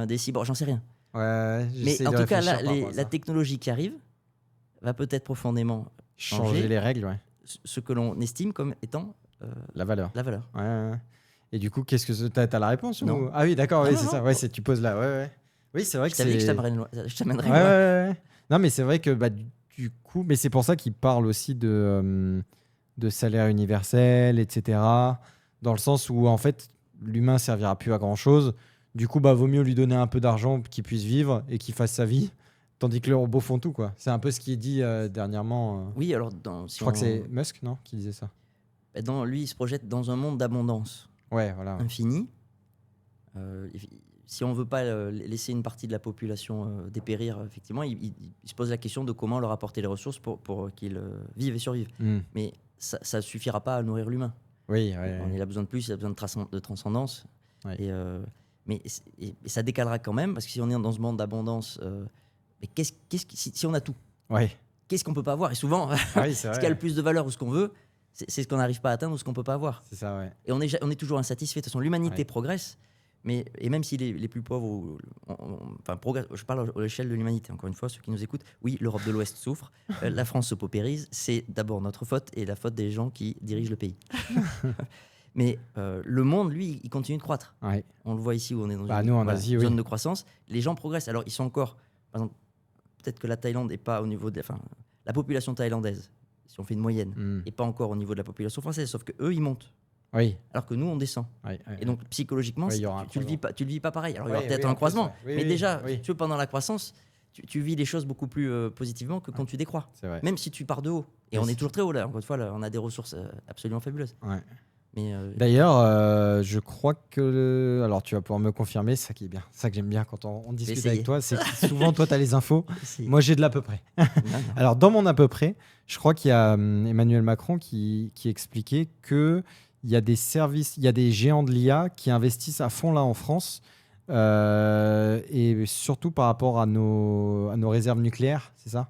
des cyborgs, j'en sais rien. Ouais, Mais j'essaie en de tout cas, réfléchir là, par rapport à la ça. technologie qui arrive va peut-être profondément Changer les règles, ouais. ce que l'on estime comme étant La valeur. la valeur. Ouais, ouais, ouais. Et du coup, qu'est-ce que t'as la réponse ou... Non. Ah oui, d'accord, Non, oui, non, c'est ça. non. Ouais, tu poses là. Ouais, ouais. Oui, c'est vrai Je que t'avais dit que c'est. je t'amènerais Ouais, ouais, loin. ouais, ouais. Non, mais c'est vrai que du coup, mais c'est pour ça qu'il parle aussi de salaire universel, etc. Dans le sens où en fait, l'humain servira plus à grand chose. Du coup, vaut mieux lui donner un peu d'argent pour qu'il puisse vivre et qu'il fasse sa vie, tandis que les robots font tout, quoi. C'est un peu ce qui est dit dernièrement. Oui, alors Je crois que c'est Musk, non, qui disait ça. lui, il se projette dans un monde d'abondance Ouais, voilà. infinie. Si on ne veut pas laisser une partie de la population dépérir, effectivement, il se pose la question de comment leur apporter les ressources pour qu'ils vivent et survivent. Hmm. Mais ça ne suffira pas à nourrir l'humain. Oui, ouais. Il a besoin de plus, il a besoin de transcendance. Ouais. Mais ça décalera quand même, parce que si on est dans ce monde d'abondance, mais si on a tout, Ouais. qu'est-ce qu'on peut pas avoir? Et souvent, Ah oui, c'est ce vrai. qui a le plus de valeur ou ce qu'on veut, c'est ce qu'on n'arrive pas à atteindre ou ce qu'on peut pas avoir. C'est ça, ouais. Et on est toujours insatisfait. De toute façon, l'humanité Ouais. progresse, et même si les plus pauvres, je parle à l'échelle de l'humanité, encore une fois, ceux qui nous écoutent, oui, l'Europe de l'Ouest souffre, la France se paupérise, c'est d'abord notre faute et la faute des gens qui dirigent le pays. Mais le monde, lui, il continue de croître. Ouais. On le voit ici où on est dans Bah, nous, en Asie, oui. zone de croissance. Les gens progressent. Alors, ils sont encore... Par exemple, peut-être que la Thaïlande n'est pas au niveau de... Enfin, la population thaïlandaise, si on fait une moyenne, Hmm. n'est pas encore au niveau de la population française, sauf qu'eux, ils montent. Oui. Alors que nous, on descend. Ouais, ouais. Et donc, psychologiquement, Ouais, il y aura un tu le vis pas pareil. Alors, il y Ouais, aura peut-être oui, un en croisement. plus, ouais. Oui, mais oui, déjà, oui. tu vois, pendant la croissance, tu vis les choses beaucoup plus positivement que quand tu décroîs. C'est vrai. Même si tu pars de haut. Et Oui, on est c'est- toujours très haut, là. Encore une fois, là, on a des ressources absolument fabuleuses. Ouais. Mais D'ailleurs, je crois que. Alors, tu vas pouvoir me confirmer, c'est ça qui est bien. C'est ça que j'aime bien quand on discute essayer. avec toi. C'est que souvent, toi, tu as les infos. c'est- Moi, j'ai de l'à peu près. non, non. Alors, dans mon à peu près, je crois qu'il y a Emmanuel Macron qui expliquait qu'il y a des services, il y a des géants de l'IA qui investissent à fond là en France. Et surtout par rapport à nos réserves nucléaires, c'est ça?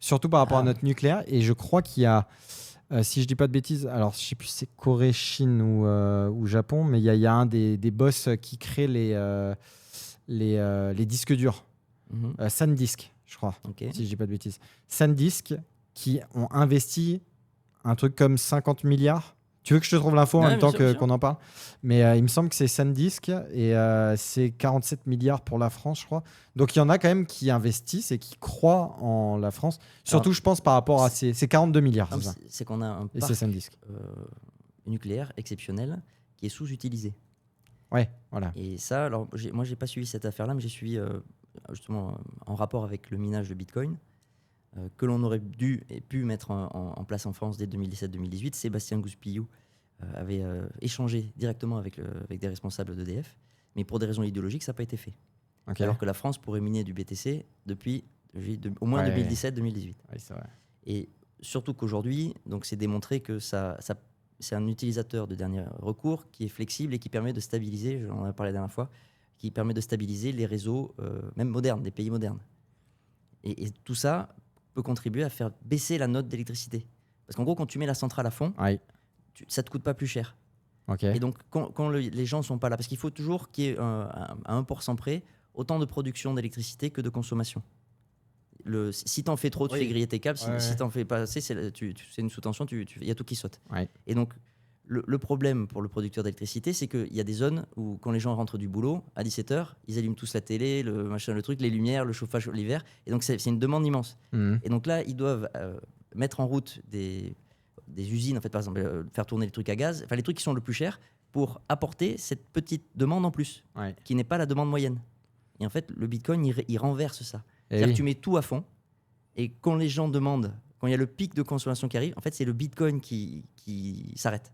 Surtout par rapport à notre nucléaire. Et je crois qu'il y a. Si je dis pas de bêtises, alors je sais plus si c'est Corée, Chine ou Japon, mais il y a un des boss qui crée les disques durs, Mhm. SanDisk, je crois, Ok. si je dis pas de bêtises. SanDisk qui ont investi un truc comme 50 milliards. Tu veux que je te trouve l'info en Ouais, même bien temps sûr, bien sûr. qu'on en parle? Mais il me semble que c'est SanDisk et c'est 47 milliards pour la France, je crois. Donc il y en a quand même qui investissent et qui croient en la France. Surtout, je pense, par rapport à c'est 42 milliards, Non, c'est ça. c'est qu'on a un Et parc c'est SanDisk. nucléaire exceptionnel qui est sous-utilisé. Ouais, voilà. Et ça, alors moi j'ai pas suivi cette affaire-là, mais j'ai suivi justement en rapport avec le minage de Bitcoin que l'on aurait dû et pu mettre en place en France dès 2017-2018. Sébastien Gouspillou avait échangé directement avec des responsables d'EDF, mais pour des raisons idéologiques, ça n'a pas été fait. Ok. Alors que la France pourrait miner du BTC depuis au moins Ouais. 2017-2018. Oui, c'est vrai. Et surtout qu'aujourd'hui, donc c'est démontré que c'est un utilisateur de dernier recours qui est flexible et qui permet de stabiliser, j'en ai parlé la dernière fois, qui permet de stabiliser les réseaux, même modernes, des pays modernes. Et tout ça peut contribuer à faire baisser la note d'électricité. Parce qu'en gros, quand tu mets la centrale à fond, Ouais. ça ne te coûte pas plus cher. Ok. Et donc, quand les gens ne sont pas là, parce qu'il faut toujours qu'il y ait à 1% près autant de production d'électricité que de consommation. Si tu en fais trop, tu Oui. fais griller tes câbles. Si Ouais. tu n'en fais pas assez, c'est une sous-tension, il y a tout qui saute. Ouais. Et donc, le problème pour le producteur d'électricité, c'est qu'il y a des zones où, quand les gens rentrent du boulot, à 17h, ils allument tous la télé, le machin, le truc, les lumières, le chauffage l'hiver. Et donc, c'est une demande immense. Mhm. Et donc là, ils doivent mettre en route des usines, en fait, par exemple, faire tourner les trucs à gaz, enfin les trucs qui sont le plus chers, pour apporter cette petite demande en plus, Ouais. qui n'est pas la demande moyenne. Et en fait, le Bitcoin, il renverse ça. Eh C'est-à-dire oui. que tu mets tout à fond, et quand les gens demandent, quand il y a le pic de consommation qui arrive, en fait, c'est le Bitcoin qui s'arrête.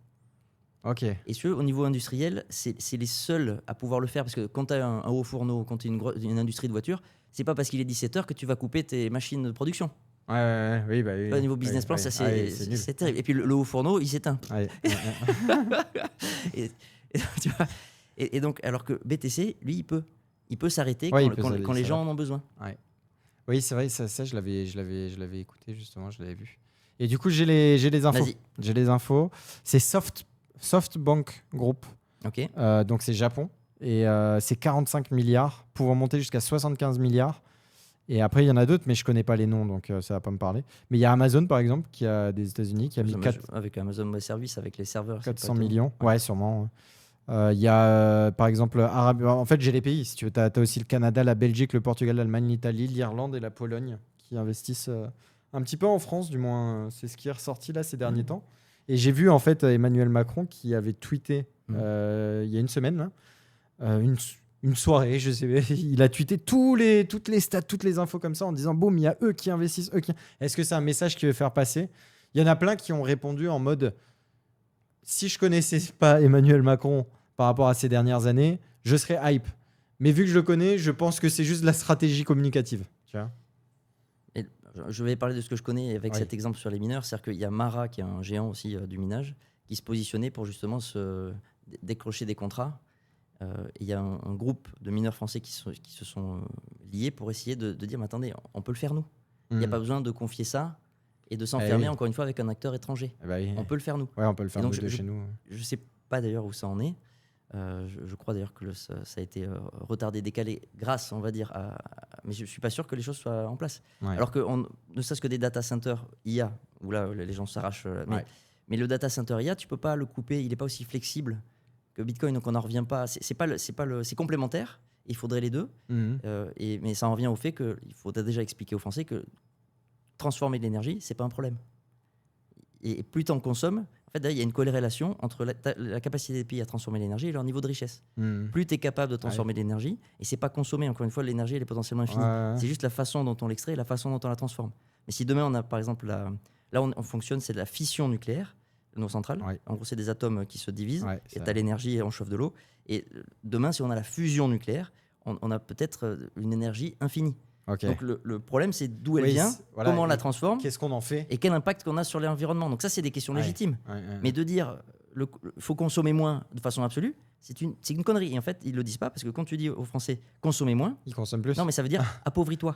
Ok. Et au niveau industriel, c'est les seuls à pouvoir le faire, parce que quand tu as un haut fourneau, quand tu as une industrie de voitures, c'est pas parce qu'il est 17h que tu vas couper tes machines de production. Ouais, oui, bah oui. Au niveau business Ouais, plan, ouais. ça Ah oui, c'est nul. c'est terrible. Et puis le haut fourneau, il s'éteint. Ouais, ouais. Et, tu vois, et donc, alors que BTC, lui, il peut s'arrêter Ouais, quand, il peut quand les s'arrêter. gens en ont besoin. Oui, c'est vrai, ça je l'avais écouté justement, je l'avais vu. Et du coup, j'ai les infos. Vas-y. J'ai les infos. C'est SoftBank Group, Ok. donc c'est Japon. Et c'est 45 milliards, pouvant monter jusqu'à 75 milliards. Et après, il y en a d'autres, mais je connais pas les noms, donc ça va pas me parler. Mais il y a Amazon, par exemple, qui a des États-Unis, qui a mis Avec Amazon Web Services, avec les serveurs. c'est 400 pas tout. millions. Ouais, sûrement. Il y a, par exemple, En fait, j'ai les pays. Si tu veux, tu as aussi le Canada, la Belgique, le Portugal, l'Allemagne, l'Italie, l'Irlande et la Pologne qui investissent un petit peu en France, du moins. C'est ce qui est ressorti là ces derniers temps. Et j'ai vu, en fait, Emmanuel Macron qui avait tweeté il y a une semaine, là, une soirée, je sais pas, il a tweeté toutes les stats, toutes les infos comme ça en disant boum, il y a eux qui investissent, eux qui... Est-ce que c'est un message qu'il veut faire passer? Il y en a plein qui ont répondu en mode si je connaissais pas Emmanuel Macron par rapport à ces dernières années, je serais hype. Mais vu que je le connais, je pense que c'est juste de la stratégie communicative. Tu vois. Et je vais parler de ce que je connais avec Oui. cet exemple sur les mineurs. C'est-à-dire qu'il y a Mara, qui est un géant aussi du minage, qui se positionnait pour justement décrocher des contrats. Et il y a un groupe de mineurs français qui se sont liés pour essayer de dire mais attendez, on peut le faire nous. Il n'y a pas besoin de confier ça et de s'enfermer oui. encore une fois avec un acteur étranger. Eh ben, On peut le faire nous. Ouais, on peut le faire Et donc, nous de chez nous. Je ne sais pas d'ailleurs où ça en est. Je crois d'ailleurs que ça a été retardé, décalé grâce, on va dire, mais je ne suis pas sûr que les choses soient en place. Ouais. Alors que ne serait-ce que des data centers IA, où là les gens s'arrachent, mais le data center IA, tu ne peux pas le couper, il n'est pas aussi flexible que Bitcoin, donc on n'en revient pas. C'est complémentaire, il faudrait les deux, mais ça en revient au fait qu'il faudrait déjà expliquer aux Français que transformer de l'énergie, ce n'est pas un problème. Et plus tu en consommes, en fait, il y a une corrélation entre la capacité des pays à transformer l'énergie et leur niveau de richesse. Plus tu es capable de transformer l'énergie, et c'est pas consommer, encore une fois, l'énergie, elle est potentiellement infinie. C'est juste la façon dont on l'extrait et la façon dont on la transforme. Mais si demain, on a par exemple, là on fonctionne, c'est de la fission nucléaire, nos centrales. En gros, c'est des atomes qui se divisent, et tu as l'énergie et on chauffe de l'eau. Et demain, si on a la fusion nucléaire, on a peut-être une énergie infinie. Okay. Donc le problème, c'est d'où elle vient, comment on la transforme, qu'est-ce qu'on en fait et quel impact qu'on a sur l'environnement. Donc ça, c'est des questions légitimes. Mais de dire il faut consommer moins de façon absolue, c'est une connerie. Et en fait, ils le disent pas parce que quand tu dis aux Français consommez moins, ils consomment plus. Non, mais ça veut dire appauvris-toi.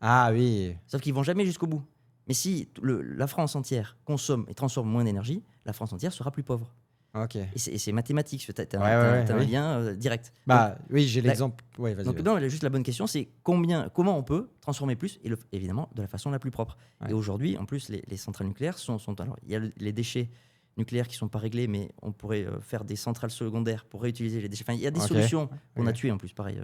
Ah oui. Sauf qu'ils vont jamais jusqu'au bout. Mais si la France entière consomme et transforme moins d'énergie, la France entière sera plus pauvre. Ok. Et c'est mathématique, tu as un lien direct. Bah oui, j'ai l'exemple. Ouais, vas-y. Donc non, juste la bonne question, c'est comment on peut transformer plus, et évidemment de la façon la plus propre. Et aujourd'hui, en plus, les centrales nucléaires sont alors il y a les déchets nucléaires qui sont pas réglés, mais on pourrait faire des centrales secondaires pour réutiliser les déchets. Enfin, il y a des solutions qu'on a tuées en plus, pareil.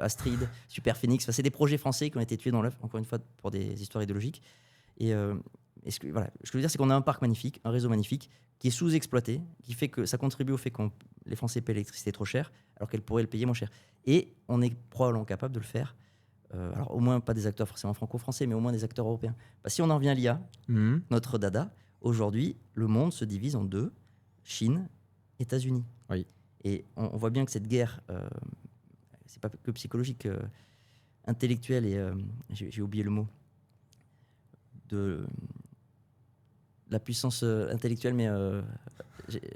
Astrid, Super Phoenix, c'est des projets français qui ont été tués dans l'œuf, encore une fois pour des histoires idéologiques. Et ce que je veux dire, c'est qu'on a un parc magnifique, un réseau magnifique, qui est sous-exploité, qui fait que ça contribue au fait que les Français paient l'électricité trop cher, alors qu'elles pourraient le payer moins cher. Et on est probablement capable de le faire. Alors au moins pas des acteurs forcément franco-français, mais au moins des acteurs européens. Si on en revient à l'IA, notre dada, aujourd'hui, le monde se divise en deux, Chine, États-Unis. Oui. Et on voit bien que cette guerre, c'est pas que psychologique, intellectuelle et j'ai oublié le mot, de la puissance intellectuelle, mais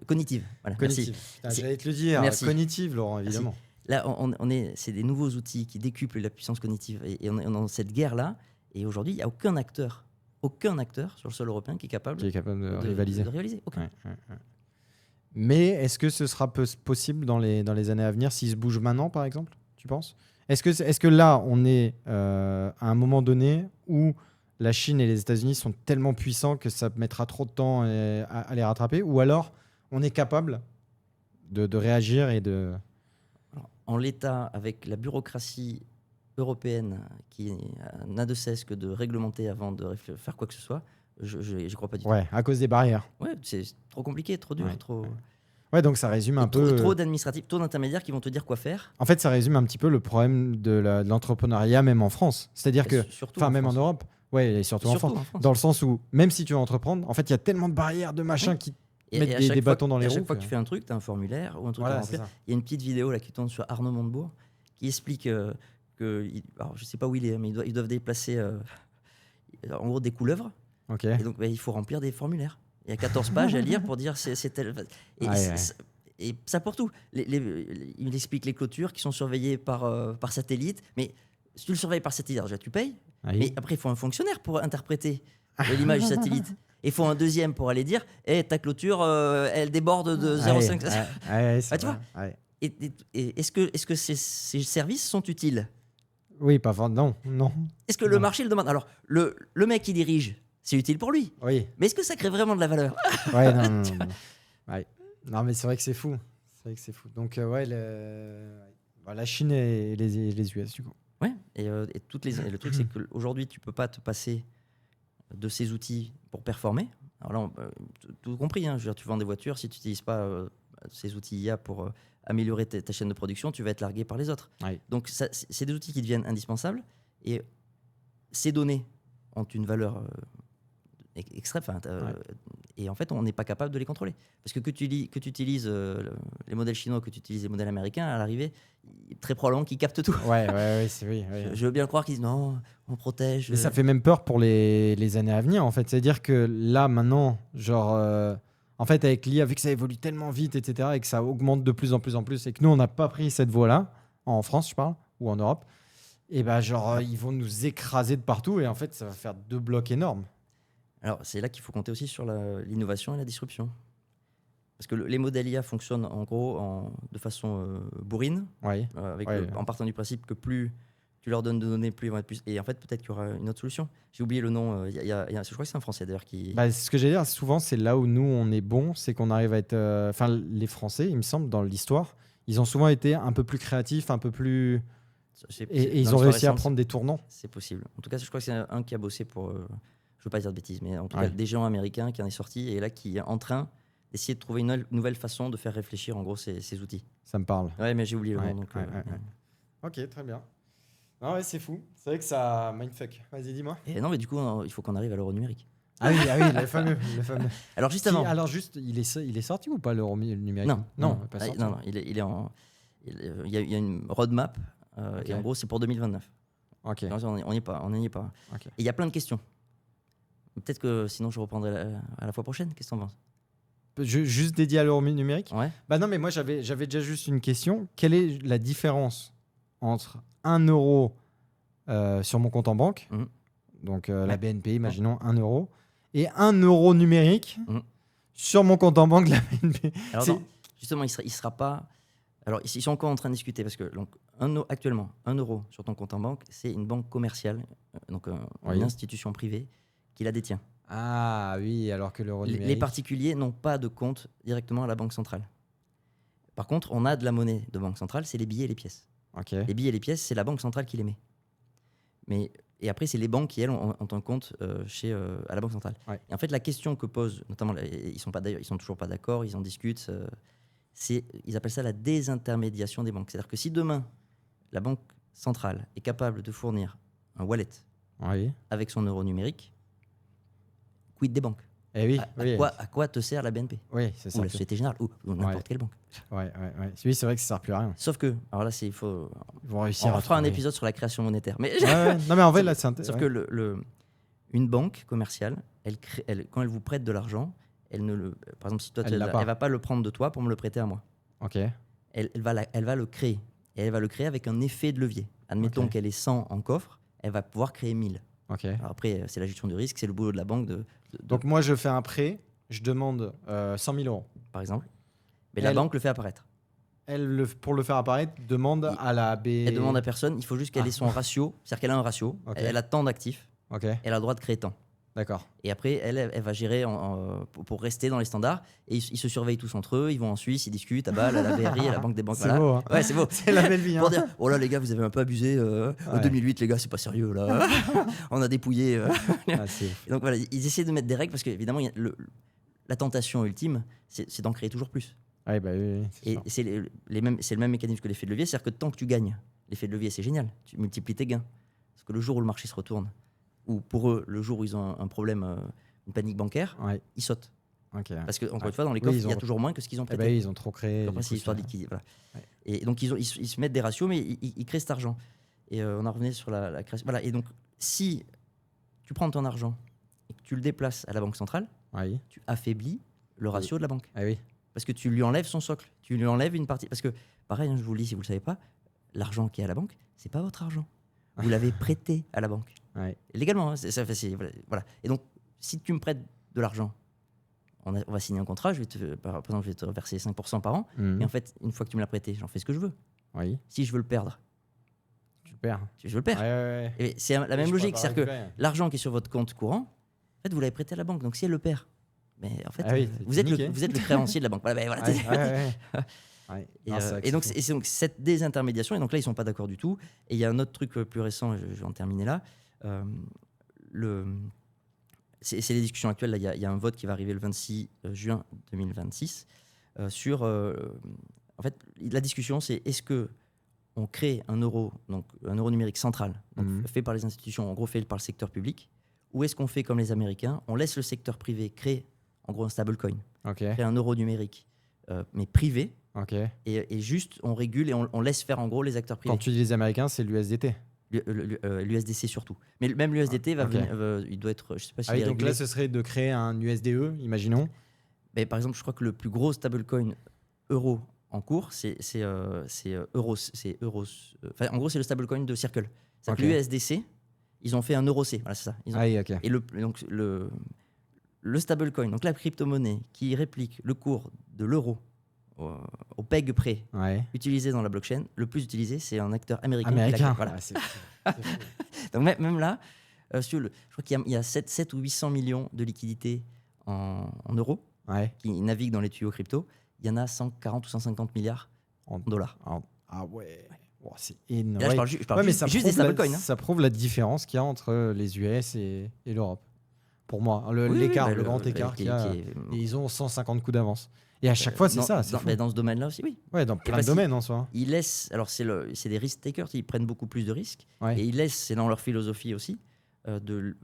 cognitive. Voilà, cognitive. J'allais te le dire. Merci. Cognitive, Laurent, évidemment. Merci. Là, c'est des nouveaux outils qui décuplent la puissance cognitive. Et on est dans cette guerre-là. Et aujourd'hui, il n'y a aucun acteur sur le sol européen qui est capable de rivaliser. De rivaliser. Aucun. Ouais. Mais est-ce que ce sera possible dans les années à venir, s'ils se bougent maintenant, par exemple, tu penses ? Est-ce que là, on est à un moment donné où la Chine et les États-Unis sont tellement puissants que ça mettra trop de temps à les rattraper, ou alors on est capable de réagir et de... Alors, en l'état, avec la bureaucratie européenne qui n'a de cesse que de réglementer avant de faire quoi que ce soit, J'y crois pas du tout. Ouais, à cause des barrières. Ouais, c'est trop compliqué, trop dur, Ouais. trop. Ouais, donc ça résume un trop, peu. trop d'administratifs, trop d'intermédiaires qui vont te dire quoi faire. En fait, ça résume un petit peu le problème de l'entrepreneuriat, même en France. C'est-à-dire que, Surtout enfin, même en France. Europe, ouais, et surtout en Surtout France. en France. Dans le sens où, même si tu veux entreprendre, en fait, il y a tellement de barrières, de machins qui mettent à des chaque fois bâtons dans les à roues. chaque fois que tu fais un truc, tu as un formulaire ou un truc à Voilà, c'est remplir. ça. Il y a une petite vidéo là qui tourne sur Arnaud Montebourg qui explique alors, je sais pas où il est, mais ils doivent déplacer en gros des couleuvres. Ok. Et donc il faut remplir des formulaires. Il y a 14 pages à lire pour dire c'est tel. Et, Ouais. et ça pour tout. Il explique les clôtures qui sont surveillées par satellite. Mais si tu le surveilles par satellite, déjà tu payes. Ah oui. Mais après, il faut un fonctionnaire pour interpréter l'image du satellite. Et il faut un deuxième pour aller dire ta clôture, elle déborde de 0,5. Ouais, Tu vois. ouais. Et est-ce que ces services sont utiles? Oui, pas vraiment. Non. Est-ce que le marché le demande? Alors, le mec qui dirige, c'est utile pour lui. Oui. Mais est-ce que ça crée vraiment de la valeur? Ouais, non. Ouais. Non, mais c'est vrai que c'est fou. C'est vrai que c'est fou. Donc, ouais, bah, la Chine et les US, du coup. Ouais. Et le truc, c'est qu'aujourd'hui, tu peux pas te passer de ces outils pour performer. Alors là, tout compris, hein, je veux dire, tu vends des voitures, si tu n'utilises pas ces outils IA pour améliorer ta chaîne de production, tu vas être largué par les autres. Ouais. Donc, c'est des outils qui deviennent indispensables. Et ces données ont une valeur extrême. Et en fait, on n'est pas capable de les contrôler. Parce que tu utilises les modèles chinois, que tu utilises les modèles américains, à l'arrivée, très probablement qu'ils captent tout. Ouais, c'est oui. Je veux bien le croire qu'ils disent non, on protège. Mais ça fait même peur pour les années à venir, en fait. C'est-à-dire que là, maintenant, genre, en fait, avec l'IA, vu que ça évolue tellement vite, etc., et que ça augmente de plus en plus, et que nous, on n'a pas pris cette voie-là, en France, je parle, ou en Europe, et ben, genre, ils vont nous écraser de partout, et en fait, ça va faire 2 blocs énormes. Alors, c'est là qu'il faut compter aussi sur l'innovation et la disruption. Parce que les modèles IA fonctionnent en gros de façon bourrine, Ouais. en partant du principe que plus tu leur donnes de données, plus ils vont être plus. Et en fait, peut-être qu'il y aura une autre solution. J'ai oublié le nom. Je crois que c'est un Français d'ailleurs qui. Bah, ce que j'allais dire, souvent, c'est là où nous, on est bon, c'est qu'on arrive à être. Enfin, les Français, il me semble, dans l'histoire, ils ont souvent été un peu plus créatifs, un peu plus. Et ils ont réussi à prendre des tournants. C'est possible. En tout cas, je crois que c'est un qui a bossé pour. Je veux pas dire de bêtises, mais en tout cas, des géants américains qui en est sorti et là qui est en train d'essayer de trouver une nouvelle façon de faire réfléchir en gros ces outils. Ça me parle. Ouais, mais j'ai oublié le nom. Donc, Ok, très bien. Non, ouais, c'est fou. C'est vrai que ça mindfuck. Vas-y, dis-moi. Et non, mais du coup, il faut qu'on arrive à l'euro numérique. Ah oui, le fameux. Alors juste avant. Alors juste, il est sorti ou pas l'euro numérique? Non, pas sorti. non, il est en. Il y a une roadmap et en gros, c'est pour 2029. Ok. Non, on n'y est pas. Ok. Et il y a plein de questions. Peut-être que sinon je reprendrai à la fois prochaine. Qu'est-ce que t'en penses? Juste dédié à l'euro numérique? Ouais. Bah non, mais moi j'avais déjà juste une question. Quelle est la différence entre 1 euro sur mon compte en banque, donc la BNP, imaginons 1 euro, et 1 euro numérique sur mon compte en banque de la BNP? Alors non, justement, il sera pas. Alors ils sont encore en train de discuter parce que donc, actuellement, 1 euro sur ton compte en banque, c'est une banque commerciale, donc une institution privée qui la détient. Ah oui, alors que l'euro numérique... Les particuliers n'ont pas de compte directement à la banque centrale. Par contre, on a de la monnaie de banque centrale, c'est les billets et les pièces. Okay. Les billets et les pièces, c'est la banque centrale qui les met. Et après, c'est les banques qui, elles, ont un compte à la banque centrale. Ouais. Et en fait, la question que posent, notamment, ils sont toujours pas d'accord, ils en discutent, ils appellent ça la désintermédiation des banques. C'est-à-dire que si demain, la banque centrale est capable de fournir un wallet avec son euro numérique, quid des banques? Eh oui, à quoi te sert la BNP? Oui, c'est ça. Ou la Société Générale, ou n'importe quelle banque. Ouais. Oui, c'est vrai que ça sert plus à rien. Sauf que, alors là, il faut. Ils vont réussir on fera un épisode sur la création monétaire. Mais non, mais en vrai, là, c'est intéressant. Sauf que une banque commerciale, quand elle vous prête de l'argent, par exemple, si toi, elle va pas le prendre de toi pour me le prêter à moi. Ok. Elle va le créer. Et elle va le créer avec un effet de levier. Admettons qu'elle est 100 en coffre, elle va pouvoir créer 1000. Okay. Alors après, c'est la gestion du risque, c'est le boulot de la banque. Donc moi, je fais un prêt, je demande 100 000 euros. Par exemple. Mais la banque le fait apparaître. Elle, pour le faire apparaître, demande à la B... Elle demande à personne, il faut juste qu'elle ait son ratio. C'est-à-dire qu'elle a un ratio, elle a tant d'actifs, elle a le droit de créer tant. D'accord. Et après, elle va gérer pour rester dans les standards. Et ils se surveillent tous entre eux. Ils vont en Suisse, ils discutent à Bâle, à la BRI, à la Banque des banques. C'est voilà. beau, hein. Ouais, c'est beau. C'est la belle vie. Pour Hein. dire, oh là les gars, vous avez un peu abusé. Ouais. 2008, les gars, c'est pas sérieux là. On a dépouillé. Ah, c'est... Et donc voilà, ils essaient de mettre des règles parce qu'évidemment, la tentation ultime, c'est d'en créer toujours plus. Ouais, bah oui, c'est Et sûr. c'est c'est le même mécanisme que l'effet de levier, c'est-à-dire que tant que tu gagnes, l'effet de levier c'est génial, tu multiplies tes gains. Parce que le jour où le marché se retourne, ou pour eux, le jour où ils ont un problème, une panique bancaire, Ouais, ils sautent. ok. Parce que, encore Ouais. une fois, dans les Oui, coffres, ils il y a ont- toujours moins que ce qu'ils ont Eh prêté. ben, ils ont trop créé. Après, du c'est coup, l'histoire ça- de liquidité. Voilà. Ouais. Et donc, ils se mettent des ratios, mais ils créent cet argent. Et on en revenait sur la création. Voilà. Et donc, si tu prends ton argent et que tu le déplaces à la Banque centrale, Oui. tu affaiblis le ratio de la banque. Ah oui. Parce que tu lui enlèves son socle. Tu lui enlèves une partie. Parce que, pareil, hein, je vous le dis si vous ne le savez pas, l'argent qui est à la banque, c'est pas votre argent. Vous l'avez prêté à la banque. Ouais. Légalement. Hein, voilà. Et donc, si tu me prêtes de l'argent, on va signer un contrat, par exemple, je vais te verser 5% par an. Mhm. Mais en fait, une fois que tu me l'as prêté, j'en fais ce que je veux. Oui. Si je veux le perdre, Tu perds. je le perds. Ouais, ouais, ouais. Et c'est la même Je logique. pourrais C'est-à-dire pas que récupérer. l'argent qui est sur votre compte courant, en fait, vous l'avez prêté à la banque. Donc, si elle le perd, mais en fait, Ah oui, vous, êtes niqué. vous êtes le créancier de la banque. Voilà, ben voilà, Ouais, ouais, ouais. Ouais. Et, Non, c'est vrai que et donc, c'est c'est donc cette désintermédiation, et donc là, ils ne sont pas d'accord du tout. Et il y a un autre truc plus récent, et je vais en terminer là. C'est les discussions actuelles. Là, il y a un vote qui va arriver le 26 juin 2026 sur. En fait, la discussion, c'est est-ce que on crée un euro, donc un euro numérique central, donc Mhm. fait par les institutions, en gros fait par le secteur public, ou est-ce qu'on fait comme les Américains, on laisse le secteur privé créer, en gros, un stablecoin, Ok. créer un euro numérique, mais privé. Ok. Et juste, on régule et on laisse faire en gros les acteurs privés. Quand tu dis les Américains, c'est l'USDT. L'USDC surtout. Mais même l'USDT va ok. venir, il doit être, je sais pas si Ah oui, donc là, ce serait de créer un USDE, imaginons. mais par exemple, je crois que le plus gros stablecoin euro en cours, c'est Euros. Enfin, en gros, c'est le stablecoin de Circle. C'est-à-dire Ok. que l'USDC, ils ont fait un euro C. Voilà, c'est ça. Ils ont- Ah oui, ok. Et donc le stablecoin, donc la crypto-monnaie qui réplique le cours de l'euro au peg près Ouais. utilisé dans la blockchain, le plus utilisé, c'est un acteur américain. qui l'a Américain. créé. Voilà. Ah, c'est fou. Donc même là, je crois qu'il y a 7 ou 800 millions de liquidités en euros Ouais. qui naviguent dans les tuyaux crypto. Il y en a 140 ou 150 milliards en dollars. Ah ouais. Oh, c'est énorme. Et là, je parle, je parle Ouais, mais juste, ça juste des prouve la- stablecoins. Hein. Ça prouve la différence qu'il y a entre les US et l'Europe. Pour moi, Oui, oui, l'écart, bah, le grand écart qu'il y a. qui est- Et ils ont 150 coups d'avance. Et à chaque fois, c'est dans- ça. C'est dans, fou. bah, dans ce domaine-là aussi, oui. Ouais, dans plein de parce domaines en soi. Ils laissent, alors c'est des risk takers, ils prennent beaucoup plus de risques. Ouais. Et ils laissent, c'est dans leur philosophie aussi, de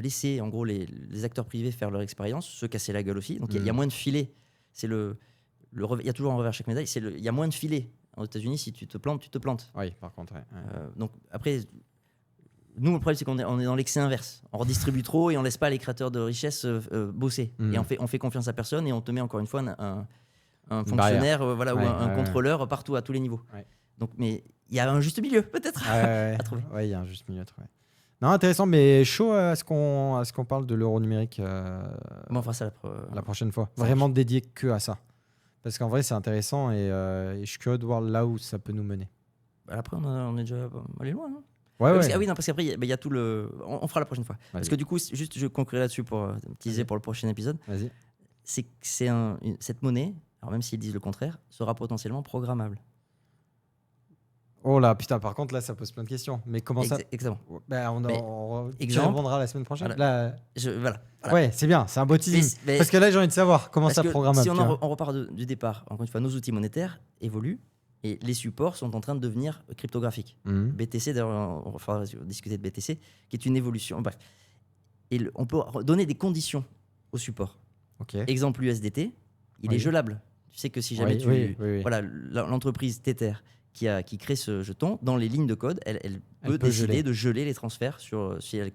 laisser en gros les acteurs privés faire leur expérience, se casser la gueule aussi. Donc il y a moins de filets. C'est il y a toujours un revers à chaque médaille. Il y a moins de filets. Aux États-Unis, si tu te plantes, tu te plantes. Oui, par contre. Ouais. Ouais. Donc après, nous le problème c'est qu'on est dans l'excès inverse. On redistribue trop et on laisse pas les créateurs de richesse bosser. Mhm. Et on fait confiance à personne et on te met encore une fois un Une fonctionnaire, voilà, ou Ouais, un ouais, contrôleur partout à tous les niveaux. Ouais. Donc mais il y a un juste milieu peut-être. Ah, ouais, À trouver. ouais, il y a un juste milieu à trouver. Non, intéressant, mais chaud à ce qu'on parle de l'euro numérique Bon, on fera ça la prochaine fois. Ça Vraiment dédié que à ça. Parce qu'en vrai, c'est intéressant et je suis curieux de voir là où ça peut nous mener. Après, on est déjà allé loin. Hein. Ouais, Parce ouais. ah oui, non, parce qu'après, il y a tout le. On fera la prochaine fois. Parce Vas-y. que du coup, juste, je conclurai là-dessus pour teaser pour le prochain épisode. Vas-y. C'est que cette monnaie, alors même s'ils disent le contraire, sera potentiellement programmable. Oh là, putain, par contre, là, ça pose plein de questions. Mais comment ça Exactement. Ben, Mais, tu exemple, répondras la semaine prochaine. voilà. Là, Voilà. ouais, c'est bien, c'est un beau teasing. Mais- Parce que là, j'ai envie de savoir comment Parce ça que programmable. si tu vois. on repart du départ, encore une fois, nos outils monétaires évoluent et les supports sont en train de devenir cryptographiques. Mhm. BTC, d'ailleurs, on va discuter de BTC, qui est une évolution. Bref. Et on peut donner des conditions au support. Ok. Exemple USDT, il Oui. est gelable. Tu sais que si jamais Oui. voilà, l'entreprise Tether qui crée ce jeton, dans les lignes de code, elle peut peut décider geler. de geler les transferts si elle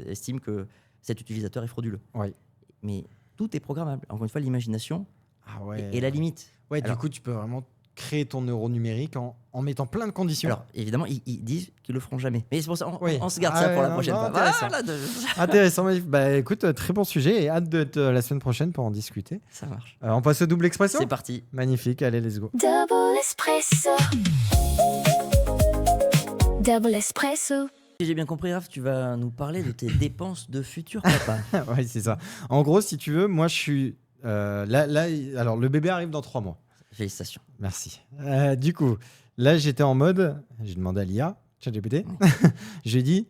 estime que cet utilisateur est frauduleux. Oui. Mais tout est programmable. Encore une fois, l'imagination Ah ouais. est la limite. Ouais, Alors- du coup, tu peux vraiment créer ton euro numérique en mettant plein de conditions. Alors, évidemment, ils disent qu'ils le feront jamais. Mais c'est pour ça Oui. on se garde Ah ça pour ouais, la non, prochaine non, fois. intéressant. Voilà, Intéressant. Bah écoute, très bon sujet et hâte de la semaine prochaine pour en discuter. ça marche. On passe au double expression. C'est parti. Magnifique, allez, let's go. Double espresso. Double espresso. Si j'ai bien compris, Raph, tu vas nous parler de tes dépenses de futur papa. Ouais, c'est ça. En gros, si tu veux, moi, je suis alors le bébé arrive dans 3 mois. Félicitations. Merci. Du coup, là, j'étais en mode, j'ai demandé à l'IA, ChatGPT, j'ai dit,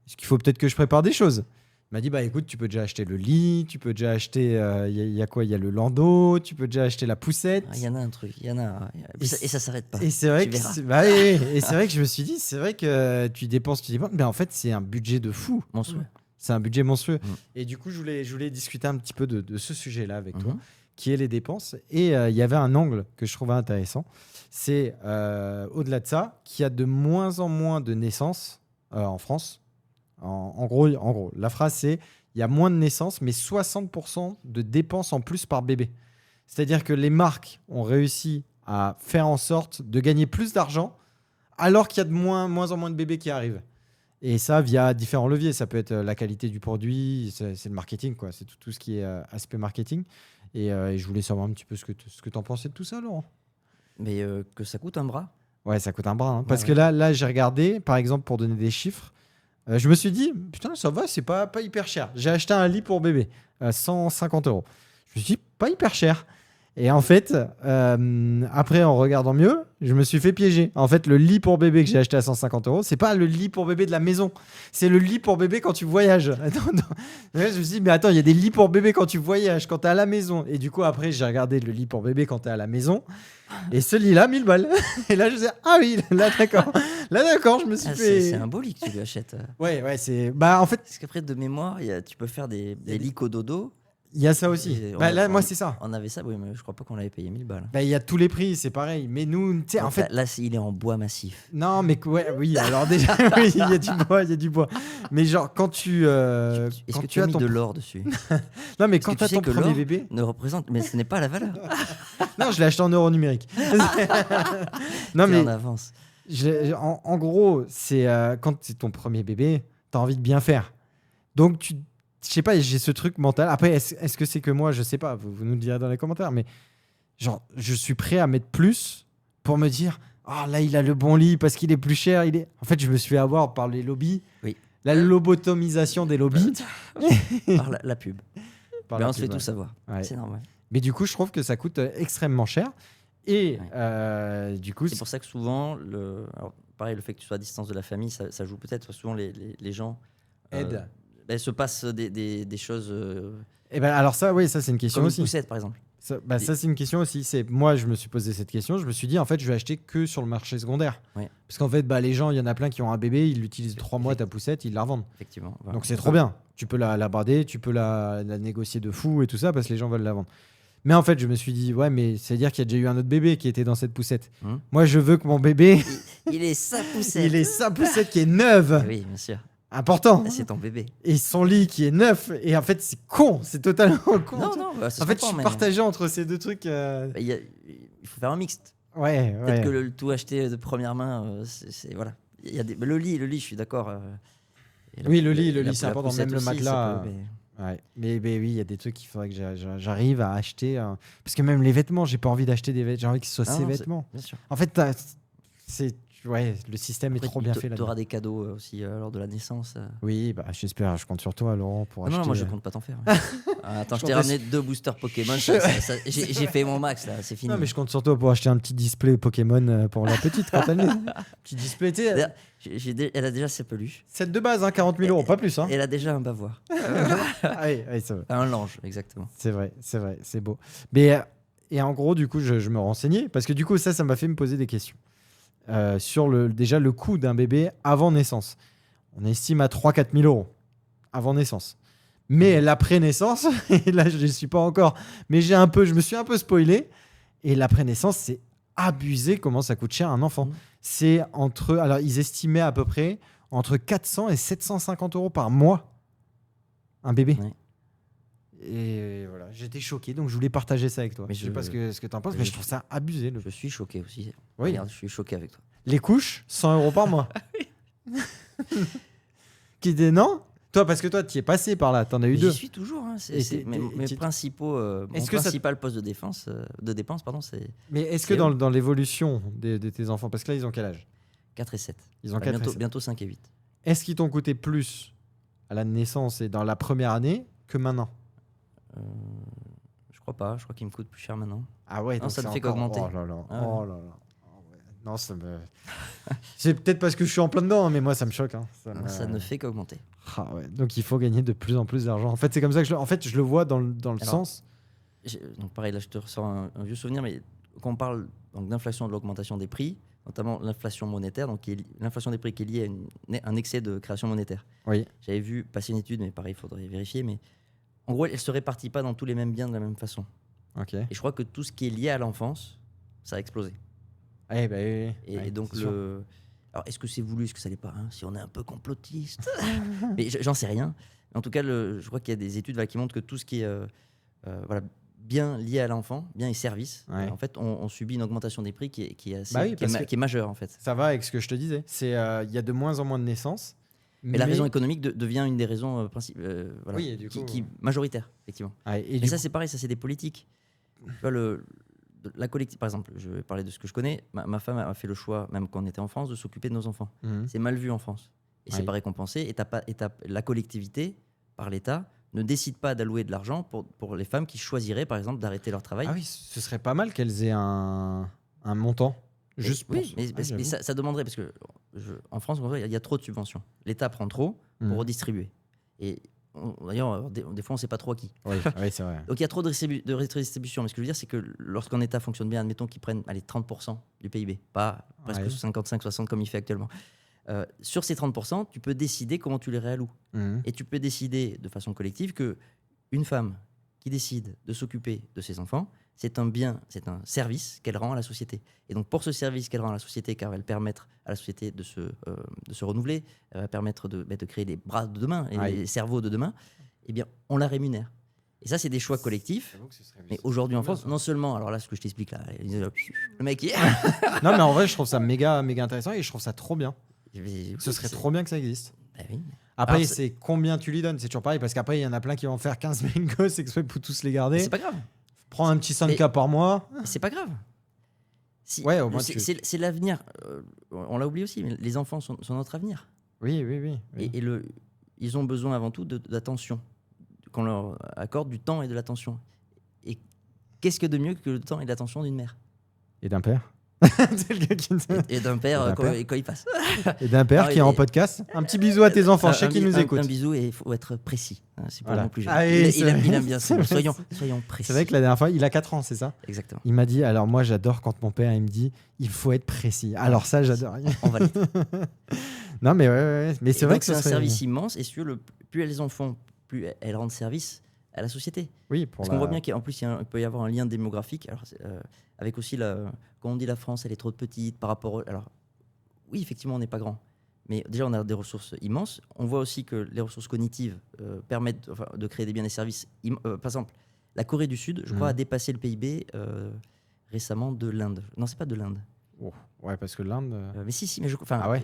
est-ce qu'il faut peut-être que je prépare des choses? Il m'a dit, bah écoute, tu peux déjà acheter le lit, tu peux déjà acheter, il y a quoi? Il y a le landau, tu peux déjà acheter la poussette. Il y en a un truc, il y en a. Et ça s'arrête pas. Et c'est vrai Tu que verras. et c'est vrai que je me suis dit, c'est vrai que tu dépenses, mais en fait, c'est un budget de fou. Monstrueux. C'est un budget monstrueux. Mm. Et du coup, je voulais discuter un petit peu de ce sujet-là avec toi, Mhm. qui est les dépenses. Et il y avait un angle que je trouvais intéressant. C'est au-delà de ça, qu'il y a de moins en moins de naissances en France. En gros, la phrase c'est il y a moins de naissances, mais 60% de dépenses en plus par bébé. C'est-à-dire que les marques ont réussi à faire en sorte de gagner plus d'argent alors qu'il y a de moins en moins de bébés qui arrivent. Et ça, via différents leviers. Ça peut être la qualité du produit, c'est le marketing, quoi. C'est tout ce qui est aspect marketing. Et je voulais savoir un petit peu ce que tu en pensais de tout ça, Laurent. Mais que ça coûte un bras. Ouais, ça coûte un bras. Hein. Parce Ouais, que là j'ai regardé, par exemple, pour donner des chiffres, je me suis dit, putain, ça va, c'est pas hyper cher. J'ai acheté un lit pour bébé, 150 €. Je me suis dit, pas hyper cher. Et en fait, après, en regardant mieux, je me suis fait piéger. En fait, le lit pour bébé que j'ai acheté à 150 €, c'est pas le lit pour bébé de la maison. C'est le lit pour bébé quand tu voyages. Là, je me suis dit, mais attends, il y a des lits pour bébé quand tu voyages, quand t'es à la maison. Et du coup, après, j'ai regardé le lit pour bébé quand t'es à la maison. Et ce lit-là, 1000 balles. Et là, je me suis dit, ah oui, là, d'accord. Là, d'accord, je me suis Ah, fait. c'est un beau lit que tu lui achètes. Ouais, c'est. Bah, en fait, Parce qu'après, de mémoire, tu peux faire des lits dodo. il y a ça aussi. Et Bah, là, moi, c'est ça. On avait ça, oui, mais je crois pas qu'on l'avait payé 1000 balles. Bah, il y a tous les prix, c'est pareil. Mais nous, tu sais, en Donc fait. là, il est en bois massif. Non, mais ouais, oui, alors déjà, oui, il y a du bois. Mais genre, quand tu. Est-ce quand que tu as mis ton... de l'or dessus? Non, mais Parce quand que tu as tu sais ton que premier l'or bébé. ne représente, mais ce n'est pas la valeur. Non, je l'ai acheté en euros numériques. Non, T'es mais en avance. en gros, c'est quand c'est ton premier bébé, tu as envie de bien faire. Donc, je sais pas, j'ai ce truc mental. Après, est-ce que c'est que moi? Je sais pas, vous nous le direz dans les commentaires. Mais genre, je suis prêt à mettre plus pour me dire, ah là, il a le bon lit parce qu'il est plus cher. En fait, je me suis fait avoir par les lobbies. Oui. La lobotomisation des lobbies. Par la pub. Par Mais la on se fait pub, tout ouais. savoir. Ouais. C'est normal. Mais du coup, je trouve que ça coûte extrêmement cher. Et du coup, C'est pour ça que souvent, alors, pareil, le fait que tu sois à distance de la famille, ça joue peut-être. Parce que souvent, les gens aide. se passent des choses. Et ben alors ça, oui, ça c'est une question Comme une aussi. poussette, par exemple. Ça c'est une question aussi. C'est moi, je me suis posé cette question. Je me suis dit en fait, je vais acheter que sur le marché secondaire. Ouais. Parce qu'en fait, les gens, il y en a plein qui ont un bébé, ils l'utilisent 3 mois ta poussette, ils la revendent. Effectivement. Voilà. Donc c'est trop bien. Tu peux la brader, tu peux la négocier de fou et tout ça parce que les gens veulent la vendre. Mais en fait, je me suis dit ouais, mais c'est à dire qu'il y a déjà eu un autre bébé qui était dans cette poussette. Moi, je veux que mon bébé, Il est sa poussette. il ait sa poussette qui est neuve. Oui, bien sûr. Important. Là, c'est ton bébé. Et son lit qui est neuf. Et en fait, c'est con. C'est totalement con. Non, non, bah, ça En se fait, je comprend, suis mais partagé entre ces deux trucs. il faut faire un mixte. Ouais, Peut-être ouais. que le tout acheté de première main, voilà. Il y a le lit, je suis d'accord. Et Oui, le lit, la c'est important. poussette Même le aussi, matelas. ça peut, mais- Ouais. Mais oui, il y a des trucs qu'il faudrait que j'arrive à acheter. Parce que même les vêtements, j'ai pas envie d'acheter des vêtements. J'ai envie que ce soit Ah ces non, vêtements. Bien sûr. En fait, le système est Après, trop bien fait là. Tu auras des cadeaux aussi lors de la naissance. Oui, j'espère. Je compte sur toi, Laurent, pour Non, acheter. moi je compte pas t'en faire. Attends, je Je t'ai comptais ramené 2 boosters Pokémon. J'ai fait mon max là, c'est fini. Non, mais je compte sur toi pour acheter un petit display Pokémon pour la petite quand elle naît. Petit display, tu sais. D'ailleurs, elle a déjà ses peluches. C'est de base, 40 000 €, pas plus. Hein. Elle a déjà un bavoir. Ah oui, ça va. Un lange, exactement. C'est vrai, c'est beau. Mais, et en gros, du coup, je me renseignais, parce que du coup, ça m'a fait me poser des questions. Sur déjà le coût d'un bébé avant naissance. On estime à 3-4 000 € avant naissance. Mais l'après-naissance, et là, je ne suis pas encore, mais je me suis un peu spoilé, et l'après-naissance, c'est abusé comment ça coûte cher un enfant. C'est alors ils estimaient à peu près entre 400 et 750 € par mois, un bébé. Ouais. Et voilà, j'étais choqué, donc je voulais partager ça avec toi. Mais Je sais pas ce que tu en penses, mais je trouve ça abusé. Je suis choqué aussi. Oui. Regarde, je suis choqué avec toi. Les couches, 100 € par mois. Qui dit non? Toi, parce que toi, tu y es passé par là, t'en as eu J'y 2. suis toujours. Hein. Et Mes principaux, mon Est-ce que ça- principal poste de dépense, c'est Mais est-ce que C'est dans l'évolution de tes enfants, parce que là, ils ont quel âge? 4 et 7. Ils ont 4 bientôt 5 et 8. est-ce qu'ils t'ont coûté plus à la naissance et dans la première année que maintenant? Je crois pas. Je crois qu'il me coûte plus cher maintenant. Ah ouais, Non, donc ça ne c'est fait encore... qu'augmenter. Oh là là, Ah ouais. oh là là. Ah ouais. Non, ça me... c'est peut-être parce que je suis en plein dedans, hein, mais moi, ça me choque. Hein. Non, ça ne fait qu'augmenter. Ah ouais. Donc, il faut gagner de plus en plus d'argent. En fait, c'est comme ça que je le vois dans le Alors, sens... Donc pareil, là je te ressors un vieux souvenir, mais quand on parle donc, d'inflation, de l'augmentation des prix, notamment l'inflation monétaire, donc l'inflation des prix qui est liée à un excès de création monétaire. Oui. J'avais vu passer une étude, mais pareil, il faudrait vérifier, mais en gros, elle ne se répartit pas dans tous les mêmes biens de la même façon. Ok. Et je crois que tout ce qui est lié à l'enfance, ça a explosé. Eh ben, oui. Et, Ouais, et donc, c'est sûr. alors est-ce que c'est voulu, est-ce que ça l'est pas, hein, si on est un peu complotiste mais j'en sais rien. Mais en tout cas, je crois qu'il y a des études qui montrent que tout ce qui est voilà, bien lié à l'enfant, biens et services, Ouais. en fait, on subit une augmentation des prix qui est assez, Bah oui, parce que- qui est majeure en fait. Ça va avec ce que je te disais. C'est il y a de moins en moins de naissances. Mais la raison économique devient une des raisons principales, voilà, Oui, et du coup, qui majoritaire, effectivement. Ouais, et Mais du ça, coup- c'est pareil, ça, c'est des politiques. Tu vois, la collective, par exemple, je vais parler de ce que je connais. Ma femme a fait le choix, même quand on était en France, de s'occuper de nos enfants. Mhm. C'est mal vu en France. Et c'est Oui. pas récompensé. Et la collectivité, par l'État, ne décide pas d'allouer de l'argent pour les femmes qui choisiraient, par exemple, d'arrêter leur travail. Ah oui, ce serait pas mal qu'elles aient un montant. Juste pour... Oui, mais j'avoue. ça demanderait, parce que en France, il y a trop de subventions. L'État prend trop pour Mhm. redistribuer. Et d'ailleurs, des fois, on ne sait pas trop à qui. Oui, oui, c'est vrai. Donc il y a trop de redistribution. Mais ce que je veux dire, c'est que lorsqu'un État fonctionne bien, admettons qu'ils prennent 30% du PIB, pas presque Ouais. 55-60 comme il fait actuellement. Sur ces 30%, tu peux décider comment tu les réalloues. Mhm. Et tu peux décider de façon collective que une femme qui décide de s'occuper de ses enfants, c'est un bien, c'est un service qu'elle rend à la société. Et donc pour ce service qu'elle rend à la société, car elle va permettre à la société de se renouveler, elle va permettre de créer les bras de demain et Ouais. les cerveaux de demain, eh bien on la rémunère. Et ça, c'est des choix collectifs. J'avoue que ce serait- Mais aujourd'hui en bien, France, ça. non seulement, alors là, ce que je t'explique là, le mec, Non, mais en vrai, je trouve ça méga, méga intéressant et je trouve ça trop bien. Ce serait c'est- trop bien que ça existe. Bah oui. Après, Alors, c'est combien tu lui donnes. C'est toujours pareil parce qu'après, il y en a plein qui vont faire 15 000 gosses exprès pour tous les garder. C'est pas grave. Prends un petit 5K par mois. C'est pas grave. Ouais, au moins, C'est l'avenir. On l'a oublié aussi, mais les enfants sont notre avenir. Oui, oui, oui. oui. Et ils ont besoin avant tout d'attention. Qu'on leur accorde du temps et de l'attention. Et qu'est-ce que de mieux que le temps et l'attention d'une mère Et d'un père. C'est le gars qui... et d'un père, Et d'un père. quand il passe. Et d'un père Ah, qui est en et- podcast. Un petit bisou à tes enfants, je sais qu'ils nous écoutent. Un bisou et il faut être précis. Hein, c'est pour Voilà. mon plus jeune. Ah oui, il c'est aime vrai. bien ça. Soyons précis. C'est vrai que la dernière fois, il a 4 ans, c'est ça? Exactement. Il m'a dit, alors moi j'adore quand mon père il me dit, il faut être précis. Alors ça, j'adore. On va l'être. Non, mais ouais. Mais c'est Et vrai donc, que c'est ce un serait... service immense. Et si tu veux, plus elles en font, plus elles rendent service à la société. Oui, pour Parce qu'on voit bien qu'en plus, il peut y avoir un lien démographique. Alors, avec aussi, quand on dit la France, elle est trop petite par rapport. Alors, oui, effectivement, on n'est pas grand. Mais déjà, on a des ressources immenses. On voit aussi que les ressources cognitives permettent de créer des biens et services. Par exemple, la Corée du Sud, je crois, a dépassé le PIB récemment de l'Inde. Non, c'est pas de l'Inde. Oh, ouais, parce que l'Inde... Mais si, mais Ah ouais.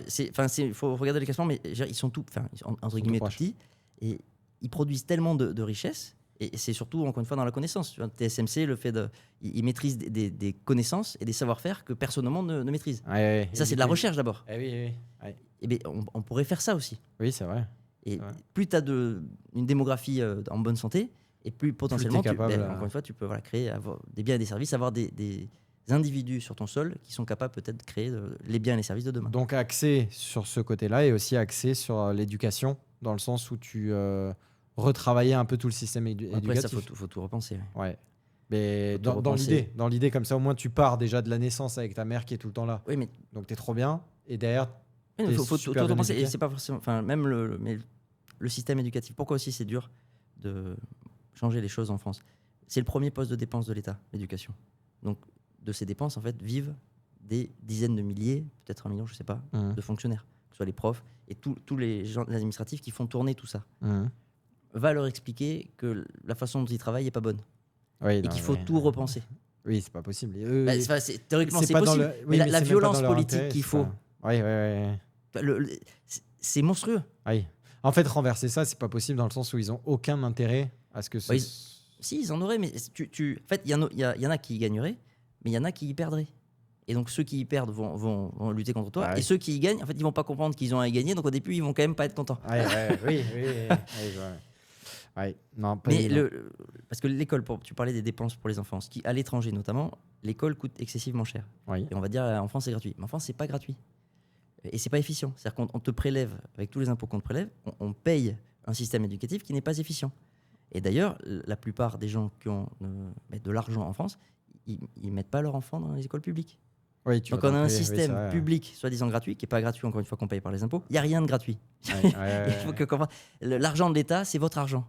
il faut regarder les classements, mais je veux dire, ils sont entre tout guillemets tout proches. petits, et ils produisent tellement de richesses, et c'est surtout, encore une fois, dans la connaissance. Tu vois, TSMC, le fait ils maîtrisent des connaissanses et des savoir-faire que personne au monde ne maîtrise. Ouais. Et ça, c'est de la recherche d'abord. Eh oui, oui. Ouais. Et bien, on pourrait faire ça aussi. Oui, c'est vrai. Et Ouais. plus tu as une démographie en bonne santé, et plus potentiellement, t'es capable, encore une fois, tu peux créer avoir des biens et des services, avoir des individus sur ton sol qui sont capables peut-être de créer les biens et les services de demain. Donc axé sur ce côté-là et aussi axé sur l'éducation, dans le sens où tu retravaillais un peu tout le système Après, ça, éducatif. faut tout repenser. Ouais. Ouais. Mais Faut tout dans repenser. l'idée, comme ça au moins tu pars déjà de la naissance avec ta mère qui est tout le temps là. Oui, mais Donc t'es trop bien. Et derrière, il T'es faut tout super bien repenser. éduqué. Et c'est pas forcément. Enfin, même le système éducatif. Pourquoi aussi c'est dur de changer les choses en France? C'est le premier poste de dépense de l'État, l'éducation. Donc, de ces dépenses, en fait, vivent des dizaines de milliers, peut-être 1 million, je sais pas, de fonctionnaires, que ce soit les profs et tous les gens administratifs qui font tourner tout ça. Va leur expliquer que la façon dont ils travaillent n'est pas bonne Oui, et qu'il faut tout repenser. Oui, c'est pas possible. Théoriquement, c'est pas dans possible. le- oui, mais la c'est même pas violence dans leur politique intérêt, qu'il c'est faut, pas- Oui. c'est monstrueux. Oui. En fait, renverser ça, c'est pas possible dans le sens où ils ont aucun intérêt à ce que ce... Ouais, Si, ils en auraient, mais en fait, il y en a qui y gagneraient, mais il y en a qui y perdraient. Et donc ceux qui y perdent vont lutter contre toi. Ah oui. Et ceux qui y gagnent, en fait, ils vont pas comprendre qu'ils ont à y gagner. Donc au début, ils vont quand même pas être contents. Oui, je vois. Ouais, non, pas Mais évident. parce que l'école, tu parlais des dépenses pour les enfants, ce qui à l'étranger notamment, l'école coûte excessivement cher. Oui. Et on va dire en France c'est gratuit. Mais en France c'est pas gratuit. Et c'est pas efficient. C'est-à-dire qu'on te prélève, avec tous les impôts qu'on te prélève, on paye un système éducatif qui n'est pas efficient. Et d'ailleurs, la plupart des gens qui ont de l'argent en France, ils mettent pas leurs enfants dans les écoles publiques. Oui, tu Donc vas on a t'en un payer, oui, système c'est vrai. public, soi-disant gratuit, qui n'est pas gratuit encore une fois qu'on paye par les impôts. Il n'y a rien de gratuit. Ouais, Il faut que comprendre. L'argent de l'État, c'est votre argent.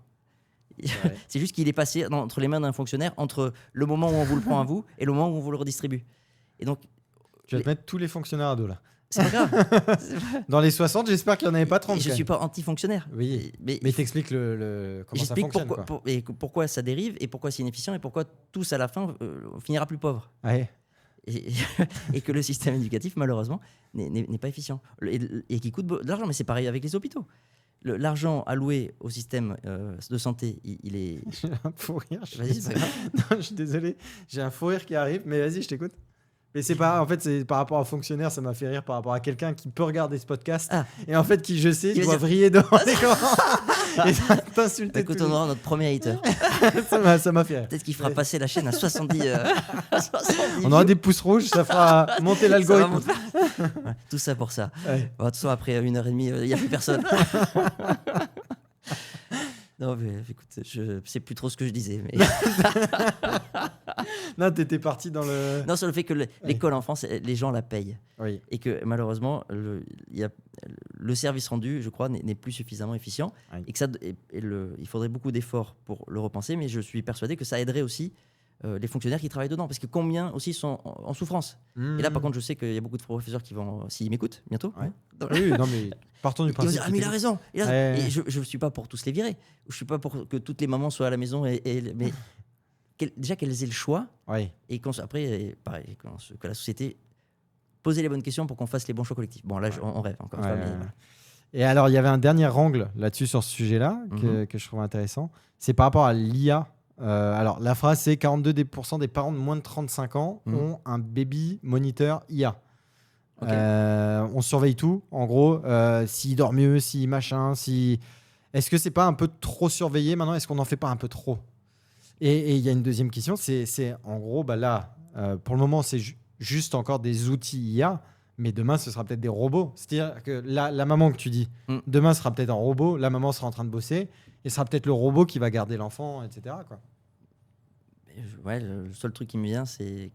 ouais. C'est juste qu'il est passé entre les mains d'un fonctionnaire entre le moment où on vous le prend à vous et le moment où on vous le redistribue. Et donc, Tu vas te mettre tous les fonctionnaires à dos là. c'est pas grave. Dans les 60, j'espère qu'il n'y en avait pas 30. Et je quand suis même. pas anti-fonctionnaire. Oui, Mais mais t'expliques comment ça j'explique fonctionne. pourquoi, pourquoi ça dérive et pourquoi c'est inefficient et pourquoi tous à la fin on finira plus pauvre. Ouais. Et que le système éducatif, malheureusement, n'est pas efficient. Et qui coûte de l'argent. Mais c'est pareil avec les hôpitaux. L'argent alloué au système de santé, il est. J'ai un fou rire. Vas-y, c'est pas grave. Non, je suis désolé. J'ai un fou rire qui arrive, mais vas-y, je t'écoute. Mais c'est pas, en fait, c'est par rapport à un fonctionnaire, ça m'a fait rire par rapport à quelqu'un qui peut regarder ce podcast Ah. et en fait qui, je sais, Qui va doit dire- vriller devant l'écran et t'insulter. Écoute, tous on les- aura notre premier hater. Ça m'a fait rire. Peut-être qu'il fera passer la chaîne à 70. 70 On aura views. des pouces rouges, ça fera monter Ça va l'algorithme. monter. Ouais, tout ça pour ça. Ouais. Bon, de toute façon, après 1h30, il n'y a plus personne. Non, mais écoute, je sais plus trop ce que je disais. Mais... Non, t'étais parti dans le. non, sur le fait que l'école en France, les gens la payent. Oui. Et que malheureusement, le service rendu, je crois, n'est plus suffisamment efficient. Oui. Et que il faudrait beaucoup d'efforts pour le repenser. Mais je suis persuadé que ça aiderait aussi les fonctionnaires qui travaillent dedans. Parce que combien aussi sont en souffrance. Et là, par contre, je sais qu'il y a beaucoup de professeurs qui vont, s'ils m'écoutent bientôt, Ouais. hein, Oui, non, mais partons du ils vont principe. dire, ah mais il a raison. Et, Ouais. et je ne suis pas pour tous les virer. Je suis pas pour que toutes les mamans soient à la maison. Mais déjà qu'elles aient le choix. Oui. Et après, pareil, que la société pose les bonnes questions pour qu'on fasse les bons choix collectifs. Bon, là, on rêve encore une fois. Mais... Et alors, il y avait un dernier angle là-dessus sur ce sujet-là que je trouve intéressant. C'est par rapport à l'IA. Alors, la phrase, c'est 42% des parents de moins de 35 ans ont un baby moniteur IA. Ok. On surveille tout, en gros, s'il dort mieux, si machin, si... Est-ce que c'est pas un peu trop surveillé maintenant? Est-ce qu'on n'en fait pas un peu trop? Et il y a une deuxième question, c'est en gros, bah là, pour le moment, c'est juste encore des outils IA, mais demain, ce sera peut-être des robots. C'est-à-dire que la maman que tu dis, demain, sera peut-être un robot, la maman sera en train de bosser, et ce sera peut-être le robot qui va garder l'enfant, etc. quoi. Ouais, le seul truc qui me vient, c'est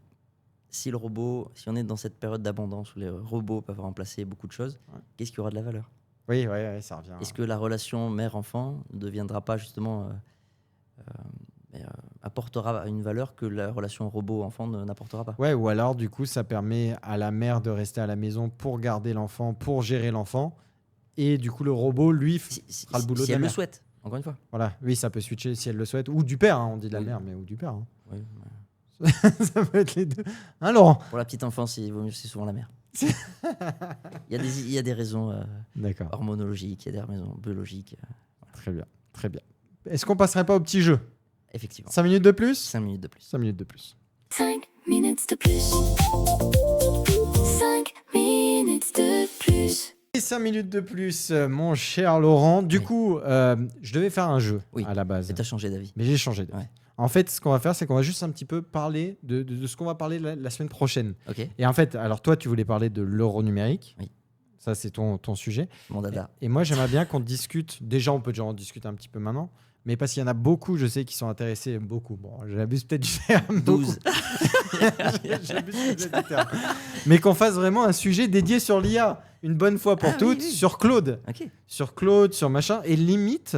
si on est dans cette période d'abondance où les robots peuvent remplacer beaucoup de choses, qu'est-ce qui aura de la valeur? Oui, ça revient. Est-ce que la relation mère-enfant ne deviendra pas justement apportera une valeur que la relation robot-enfant n'apportera pas? Ouais, ou alors, du coup, ça permet à la mère de rester à la maison pour garder l'enfant, pour gérer l'enfant. Et du coup, le robot, lui, fera le boulot si de la elle le mère. souhaite, encore une fois. Voilà, oui, ça peut switcher si elle le souhaite. Ou du père, hein, on dit de la Oui. mère, mais ou du père. Hein. Oui. Ça peut être les deux. Hein, Laurent? Pour la petite enfance, il vaut mieux, c'est souvent la mère. Il y a des raisons D'accord, hormonologiques, il y a des raisons biologiques. très bien, très bien. Est-ce qu'on passerait pas au petit jeu? Effectivement. 5 minutes de plus? 5 minutes de plus. 5 minutes de plus. 5 minutes de plus. 5 minutes de plus. Et 5 minutes de plus, mon cher Laurent. Du Oui. coup, je devais faire un jeu Oui. à la base. Et t'as changé d'avis. Mais j'ai changé d'avis. Ouais. En fait, ce qu'on va faire, c'est qu'on va juste un petit peu parler de ce qu'on va parler la semaine prochaine. Ok, Et en fait, alors toi, tu voulais parler de l'euro numérique. Oui. Ça, c'est ton sujet. mon dada. Et moi, j'aimerais bien qu'on discute. Déjà, on peut déjà en discuter un petit peu maintenant. Mais parce qu'il y en a beaucoup, je sais, qui sont intéressés. Beaucoup. Bon, j'abuse peut-être du terme. 12. J'abuse peut-être du terme. Mais qu'on fasse vraiment un sujet dédié sur l'IA. Une bonne fois pour Ah, toutes. oui. Sur Claude. Ok. Sur Claude, sur machin. Et limite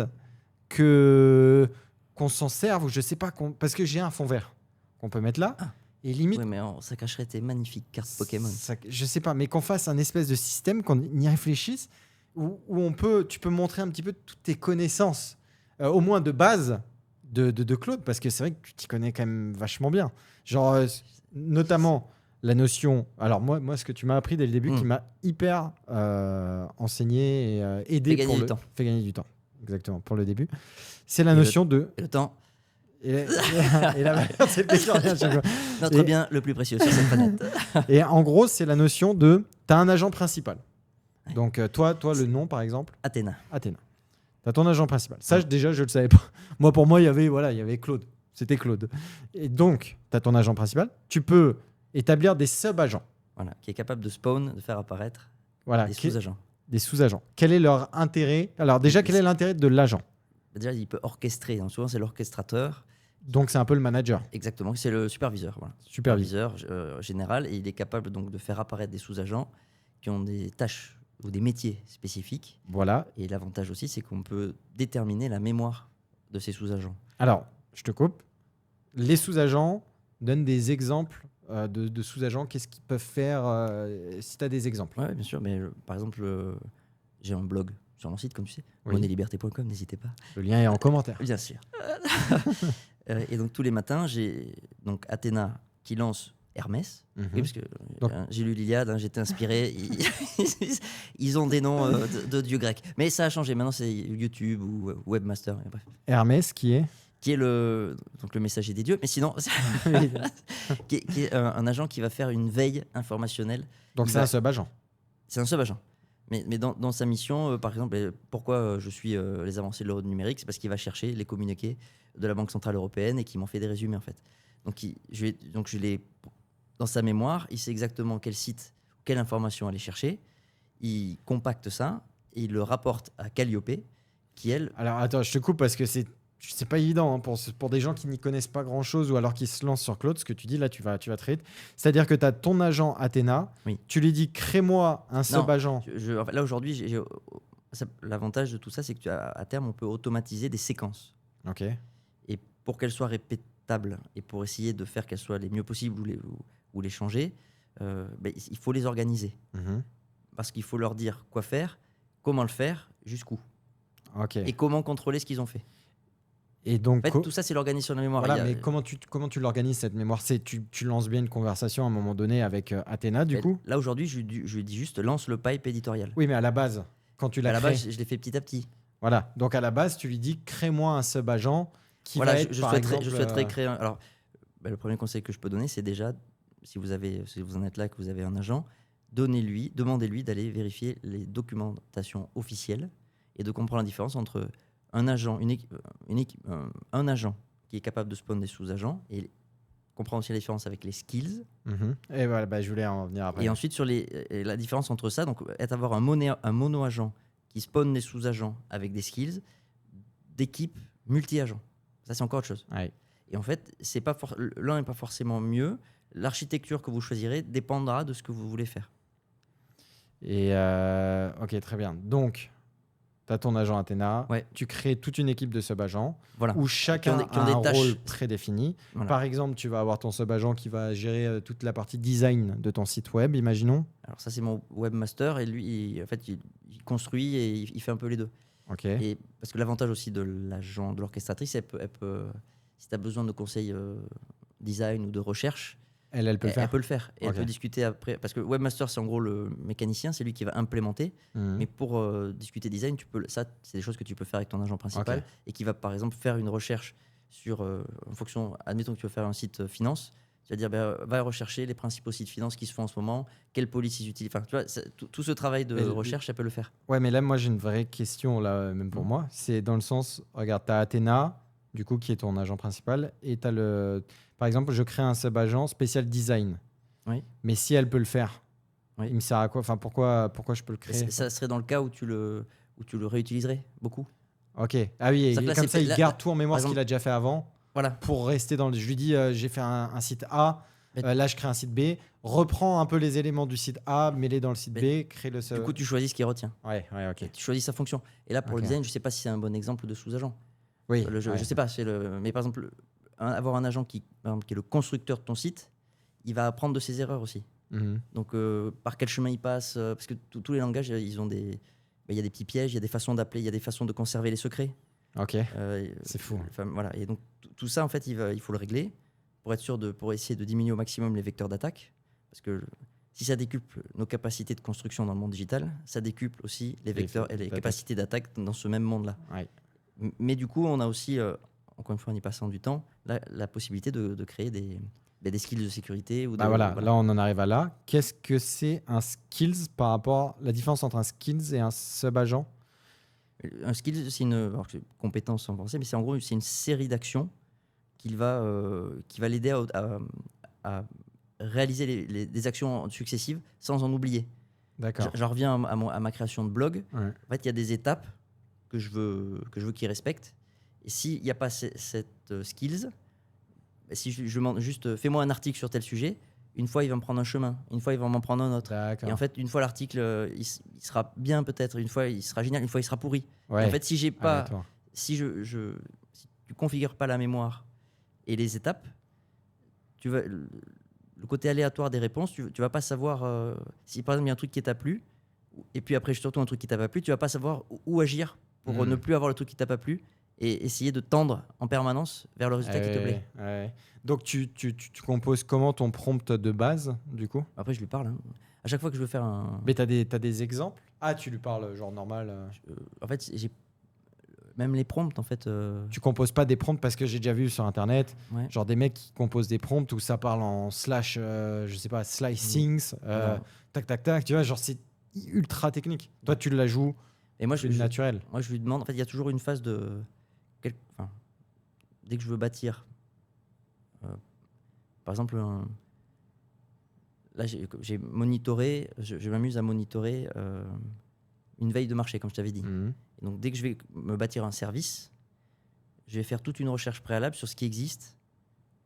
qu'on s'en serve, ou je sais pas, parce que j'ai un fond vert qu'on peut mettre là. Ah. Et limite, Oui, mais ça cacherait tes magnifiques cartes Pokémon. je sais pas, mais qu'on fasse un espèce de système, qu'on y réfléchisse, où tu peux montrer un petit peu toutes tes connaissances, au moins de base de Claude, parce que c'est vrai que tu t'y connais quand même vachement bien. Genre, notamment la notion. Alors, moi, ce que tu m'as appris dès le début, qui m'a hyper enseigné et aidé Fait gagner pour du le temps. fait gagner du temps. Exactement, pour le début. C'est la Et notion de. Et le temps, et la valeur, c'est le pétrole à chaque fois. Notre Et- bien le plus précieux sur cette planète. Et en gros, c'est la notion de tu as un agent principal. Donc, toi, le nom, par exemple, Athéna. Athéna. Tu as ton agent principal. Ça, déjà, je ne le savais pas. Moi, pour moi, il y avait Claude. C'était Claude. Et donc, tu as ton agent principal. Tu peux établir des sub-agents. Voilà, qui est capable de spawn, de faire apparaître Voilà, des sous-agents. des sous-agents. Quel est leur intérêt? Alors, déjà, quel est l'intérêt de l'agent? Déjà, il peut orchestrer. Donc, souvent, c'est l'orchestrateur. Donc, c'est un peu le manager, Exactement, c'est le superviseur. Voilà. superviseur. Général. Et il est capable donc de faire apparaître des sous-agents qui ont des tâches ou des métiers spécifiques. Voilà. Et l'avantage aussi, c'est qu'on peut déterminer la mémoire de ces sous-agents. Alors, je te coupe. Les sous-agents donnent des exemples de sous-agents. Qu'est-ce qu'ils peuvent faire si tu as des exemples? Oui, bien sûr. Mais par exemple, j'ai un blog sur mon site, comme tu sais, Oui. monnailiberté.com, n'hésitez pas. Le lien est en commentaire. Bien sûr. Et donc tous les matins, j'ai donc Athéna qui lance Hermès. Mhm. Oui, parce que Donc- j'ai lu l'Iliade, j'étais inspiré. Ils ont des noms de dieux grecs. Mais ça a changé. Maintenant, c'est YouTube ou Webmaster. Et bref. Hermès, qui est Qui est donc le messager des dieux. Mais sinon, qui est un agent qui va faire une veille informationnelle. Donc, Il c'est va- un sub-agent. C'est un sub-agent. Mais dans sa mission, par exemple, pourquoi je suis les avancées de l'euro numérique, c'est parce qu'il va chercher les communiqués de la Banque Centrale Européenne et qui m'en fait des résumés, en fait. Donc, je l'ai dans sa mémoire, il sait exactement quel site, quelle information aller chercher. Il compacte ça et il le rapporte à Calliope, qui, elle, Alors, attends, je te coupe parce que c'est pas évident hein, pour des gens qui n'y connaissent pas grand-chose ou alors qui se lancent sur Claude. Ce que tu dis là, tu vas très vite. C'est-à-dire que tu as ton agent Athéna. Oui. Tu lui dis, crée-moi un sub-agent. en fait, là, aujourd'hui, l'avantage de tout ça, c'est qu'à terme, on peut automatiser des séquences. Ok. Et pour qu'elles soient répétables et pour essayer de faire qu'elles soient les mieux possibles ou les changer, il faut les organiser. Mhm. Parce qu'il faut leur dire quoi faire, comment le faire, jusqu'où. Ok. Et comment contrôler ce qu'ils ont fait. Et donc, En fait, tout ça, c'est l'organisation de la mémoire. voilà, Il y a- mais comment tu l'organises cette mémoire? Tu lances bien une conversation à un moment donné avec Athéna, du coup? Là, aujourd'hui, je lui dis juste lance le pipe éditorial. Oui, mais à la base, quand tu l'as À la créé. base, je l'ai fait petit à petit. Voilà. Donc, à la base, tu lui dis, crée-moi un sub-agent qui Voilà, va être, par exemple, je souhaiterais créer un. Alors, le premier conseil que je peux donner, c'est déjà, si vous en êtes là, que vous avez un agent, demandez-lui d'aller vérifier les documentations officielles et de comprendre la différence entre un agent, un agent qui est capable de spawn des sous-agents et comprendre aussi la différence avec les skills. Mhm. Et voilà, bah, je voulais en venir après. Et ensuite, sur la différence entre ça, donc avoir un mono-agent qui spawn des sous-agents avec des skills d'équipe multi-agents. Ça, c'est encore autre chose. Ouais. Et en fait, l'un n'est pas forcément mieux. L'architecture que vous choisirez dépendra de ce que vous voulez faire. Et ok, très bien. Donc, tu as ton agent Athéna, Ouais. tu crées toute une équipe de sub-agents Voilà. où chacun qui ont a des un tâches. rôle prédéfini. Voilà. Par exemple, tu vas avoir ton sub-agent qui va gérer toute la partie design de ton site web, imaginons. Alors ça, c'est mon webmaster et lui, il construit et il fait un peu les deux. Ok. Et parce que l'avantage aussi de l'agent, de l'orchestratrice, elle peut, si tu as besoin de conseils design ou de recherche, Elle peut le faire. elle peut le faire. Et Ok. elle peut discuter après. Parce que le webmaster, c'est en gros le mécanicien, c'est lui qui va implémenter. Mhm. Mais pour discuter design, ça, c'est des choses que tu peux faire avec ton agent principal Ok. et qui va, par exemple, faire une recherche sur, en fonction, admettons que tu veux faire un site finance, tu vas dire, va rechercher les principaux sites finance qui se font en ce moment, quelles polices ils utilisent. Enfin, tu vois, tout ce travail de Mais recherche, elle peut le faire. Ouais, mais là, moi, j'ai une vraie question, là, même pour moi. C'est dans le sens, regarde, tu as Athéna, du coup, qui est ton agent principal, et tu as par exemple, je crée un sub-agent spécial design. Oui. Mais si elle peut le faire, Oui. il me sert à quoi? Enfin, pourquoi je peux le créer? Ça serait dans le cas où tu le réutiliserais beaucoup. Ok. Ah oui, et C'est-à-dire que là, comme c'est ça, il là- garde tout en mémoire par ce qu'il exemple- a déjà fait avant Voilà. pour rester dans le. Je lui dis, j'ai fait un site A, Mais- là, je crée un site B, reprends un peu les éléments du site A, mets-les dans le site Mais- B, crée le. Du coup, tu choisis ce qui retient. Ouais, ok. Tu choisis sa fonction. Et là, pour Ok. le design, je ne sais pas si c'est un bon exemple de sous-agent. Oui. Je ouais. ne sais pas. Mais par exemple, avoir un agent qui est le constructeur de ton site, il va apprendre de ses erreurs aussi. Mhm. Donc, par quel chemin il passe parce que tous les langages, ils ont il y a des petits pièges, il y a des façons d'appeler, il y a des façons de conserver les secrets. Ok. Euh, C'est fou. Enfin, voilà. Et donc, tout ça, en fait, il faut le régler pour être sûr pour essayer de diminuer au maximum les vecteurs d'attaque. Parce que si ça décuple nos capacités de construction dans le monde digital, ça décuple aussi les vecteurs et les d'attaque. capacités d'attaque dans ce même monde-là. Ouais. Mais du coup, on a aussi, encore une fois en y passant du temps, la possibilité de créer des skills de sécurité. Ou Bah voilà, là on en arrive à là. Qu'est-ce que c'est un skills par rapport la différence entre un skills et un sub-agent? Un skill, c'est une compétence en français, mais c'est en gros c'est une série d'actions qui va l'aider à réaliser des actions successives sans en oublier. D'accord. J'en reviens à ma création de blog. Ouais. En fait, il y a des étapes que je veux qu'ils respectent. Et s'il n'y a pas cette skills, si je demande juste fais-moi un article sur tel sujet, une fois il va me prendre un chemin, une fois il va m'en prendre un autre. D'accord. Et en fait, une fois l'article, il sera bien peut-être, une fois il sera génial, une fois il sera pourri. Ouais. Et en fait, si j'ai pas, Aléatoire. si tu configures pas la mémoire et les étapes, le côté aléatoire des réponses, tu vas pas savoir si par exemple il y a un truc qui t'a plu, et puis après surtout un truc qui t'a pas plu, tu vas pas savoir où agir pour ne plus avoir le truc qui t'a pas plu et essayer de tendre en permanence vers le résultat qui te plaît. Ouais. Donc tu composes comment ton prompt de base du coup? Après je lui parle. Hein. À chaque fois que je veux faire un... Mais t'as des exemples? Ah, tu lui parles genre normal. En fait, j'ai même les prompts en fait. Tu composes pas des prompts parce que j'ai déjà vu sur internet, Ouais. genre des mecs qui composent des prompts où ça parle en slash, je sais pas, slicings, Non. tac, tu vois, genre c'est ultra technique. Toi, tu la joues Et moi plus naturel. Moi je lui demande. En fait, il y a toujours une phase de dès que je veux bâtir. Par exemple, là j'ai monitoré. Je m'amuse à monitorer une veille de marché, comme je t'avais dit. Mhm. Et donc, dès que je vais me bâtir un service, je vais faire toute une recherche préalable sur ce qui existe,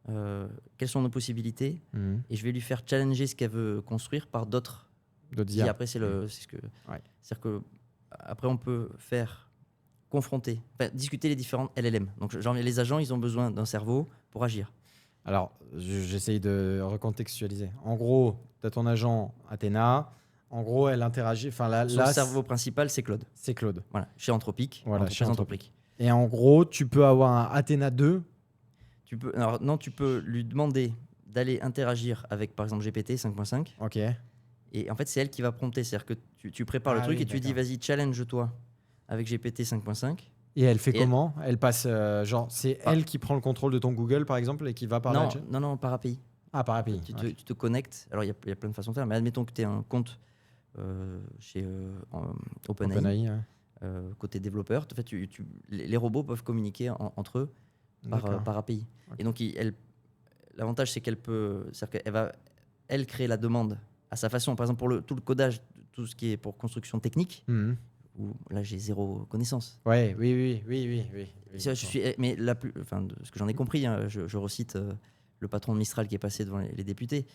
quelles sont nos possibilités, Mhm. et je vais lui faire challenger ce qu'elle veut construire par d'autres. D'autres Et IA. après, c'est ce que. Ouais. C'est-à-dire que après, on peut confronter, discuter les différentes LLM. Donc, les agents, ils ont besoin d'un cerveau pour agir. Alors, j'essaye de recontextualiser. En gros, tu as ton agent Athéna. En gros, elle interagit. Enfin, là, Son cerveau principal, c'est Claude. c'est Claude. Voilà, chez Anthropic. Voilà, entreprise chez Anthropic. Et en gros, tu peux avoir un Athéna 2. Tu peux lui demander d'aller interagir avec, par exemple, GPT 5.5. Ok. Et en fait, c'est elle qui va prompter. C'est-à-dire que tu prépares le Ah truc oui, et tu lui dis, d'accord. vas-y, challenge-toi avec GPT 5.5. Et elle fait Et comment? Elle passe, genre, c'est Ah. elle qui prend le contrôle de ton Google, par exemple, et qui va parler à Non, par API. Ah, par API. Tu Ok. te connectes. Alors, il y a plein de façons de faire, mais admettons que tu aies un compte chez OpenAI, OpenAI, ouais. côté développeur. En fait, les robots peuvent communiquer entre eux D'accord. par API. Ok. Et donc, l'avantage, c'est c'est-à-dire qu'elle va, elle, créer la demande à sa façon. Par exemple, pour tout le codage, tout ce qui est pour construction technique, Mhm. où là, j'ai zéro connaissance. Ouais, oui. Je suis, mais de ce que j'en ai compris, hein, je recite le patron de Mistral qui est passé devant les députés.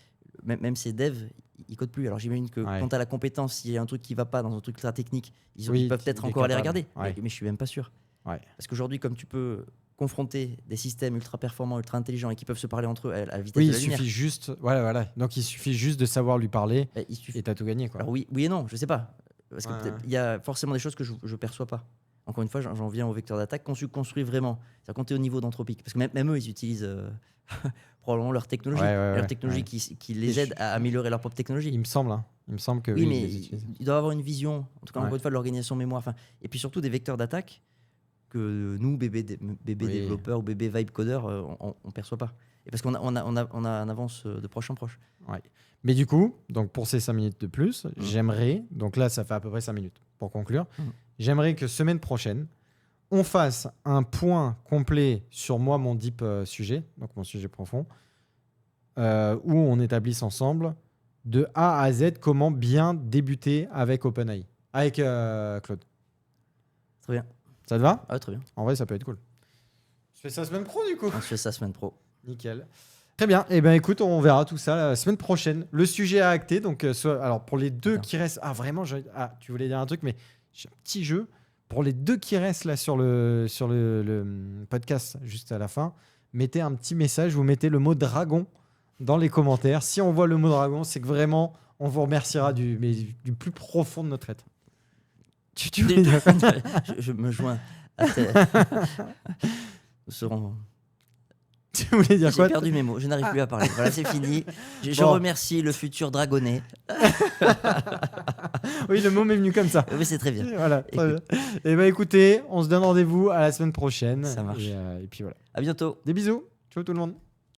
Même ces devs, ils codent plus. Alors j'imagine que Ouais. quant à la compétence, s'il y a un truc qui va pas dans un truc très technique, ils Oui, peuvent peut-être il est encore aller capable. regarder. Ouais. Mais je suis même pas sûr. Ouais. Parce qu'aujourd'hui, comme tu peux confronter des systèmes ultra performants, ultra intelligents et qui peuvent se parler entre eux à la vitesse Oui, de il la lumière. suffit juste. Voilà. Donc, il suffit juste de savoir lui parler Il suffit. et t'as tout gagné, quoi. Alors oui et non, je sais pas. Parce que Ouais. peut-être il y a forcément des choses que je perçois pas. Encore une fois, j'en viens au vecteur d'attaque construit vraiment. C'est-à-dire quand tu es au niveau d'Anthropic. Parce que même eux, ils utilisent probablement leur technologie. Leur technologie qui les Mais aide à améliorer leur propre technologie. Il me semble, hein. Il me semble que Oui, oui, mais ils les utilisent. il doit avoir une vision, en tout cas, Ouais. encore une fois, de l'organisation mémoire. Et puis surtout des vecteurs d'attaque que nous, bébé Oui. développeurs ou bébé vibe codeurs, on perçoit pas. Et parce qu'on a un avance de proche en proche. Ouais. Mais du coup, donc pour ces 5 minutes de plus, j'aimerais, donc là ça fait à peu près 5 minutes pour conclure, j'aimerais que semaine prochaine, on fasse un point complet sur mon deep sujet, donc mon sujet profond, où on établisse ensemble de A à Z comment bien débuter avec OpenAI, avec Claude. Très bien. Ça te va? Ah, très bien. En vrai, ça peut être cool. Je fais ça semaine pro du coup. On se fait ça semaine pro. Nickel. Très bien. Eh ben écoute, on verra tout ça la semaine prochaine. Le sujet à acter. Donc, alors pour les deux D'accord. qui restent. Ah, vraiment, tu voulais dire un truc, mais j'ai un petit jeu. Pour les deux qui restent là sur le podcast, juste à la fin, mettez un petit message. Vous mettez le mot dragon dans les commentaires. Si on voit le mot dragon, c'est que vraiment, on vous remerciera du plus profond de notre être. Tu voulais dire quoi? je me joins à Nous serons. Tu voulais dire J'ai quoi? perdu mes mots, je n'arrive plus à parler. Voilà, c'est fini. Je Bon. remercie le futur dragonnet. Oui, le mot m'est venu comme ça. Oui, c'est très bien. Voilà, très bien. Et bah écoutez, on se donne rendez-vous à la semaine prochaine. Ça marche. Et puis voilà. À bientôt. Des bisous. Ciao tout le monde.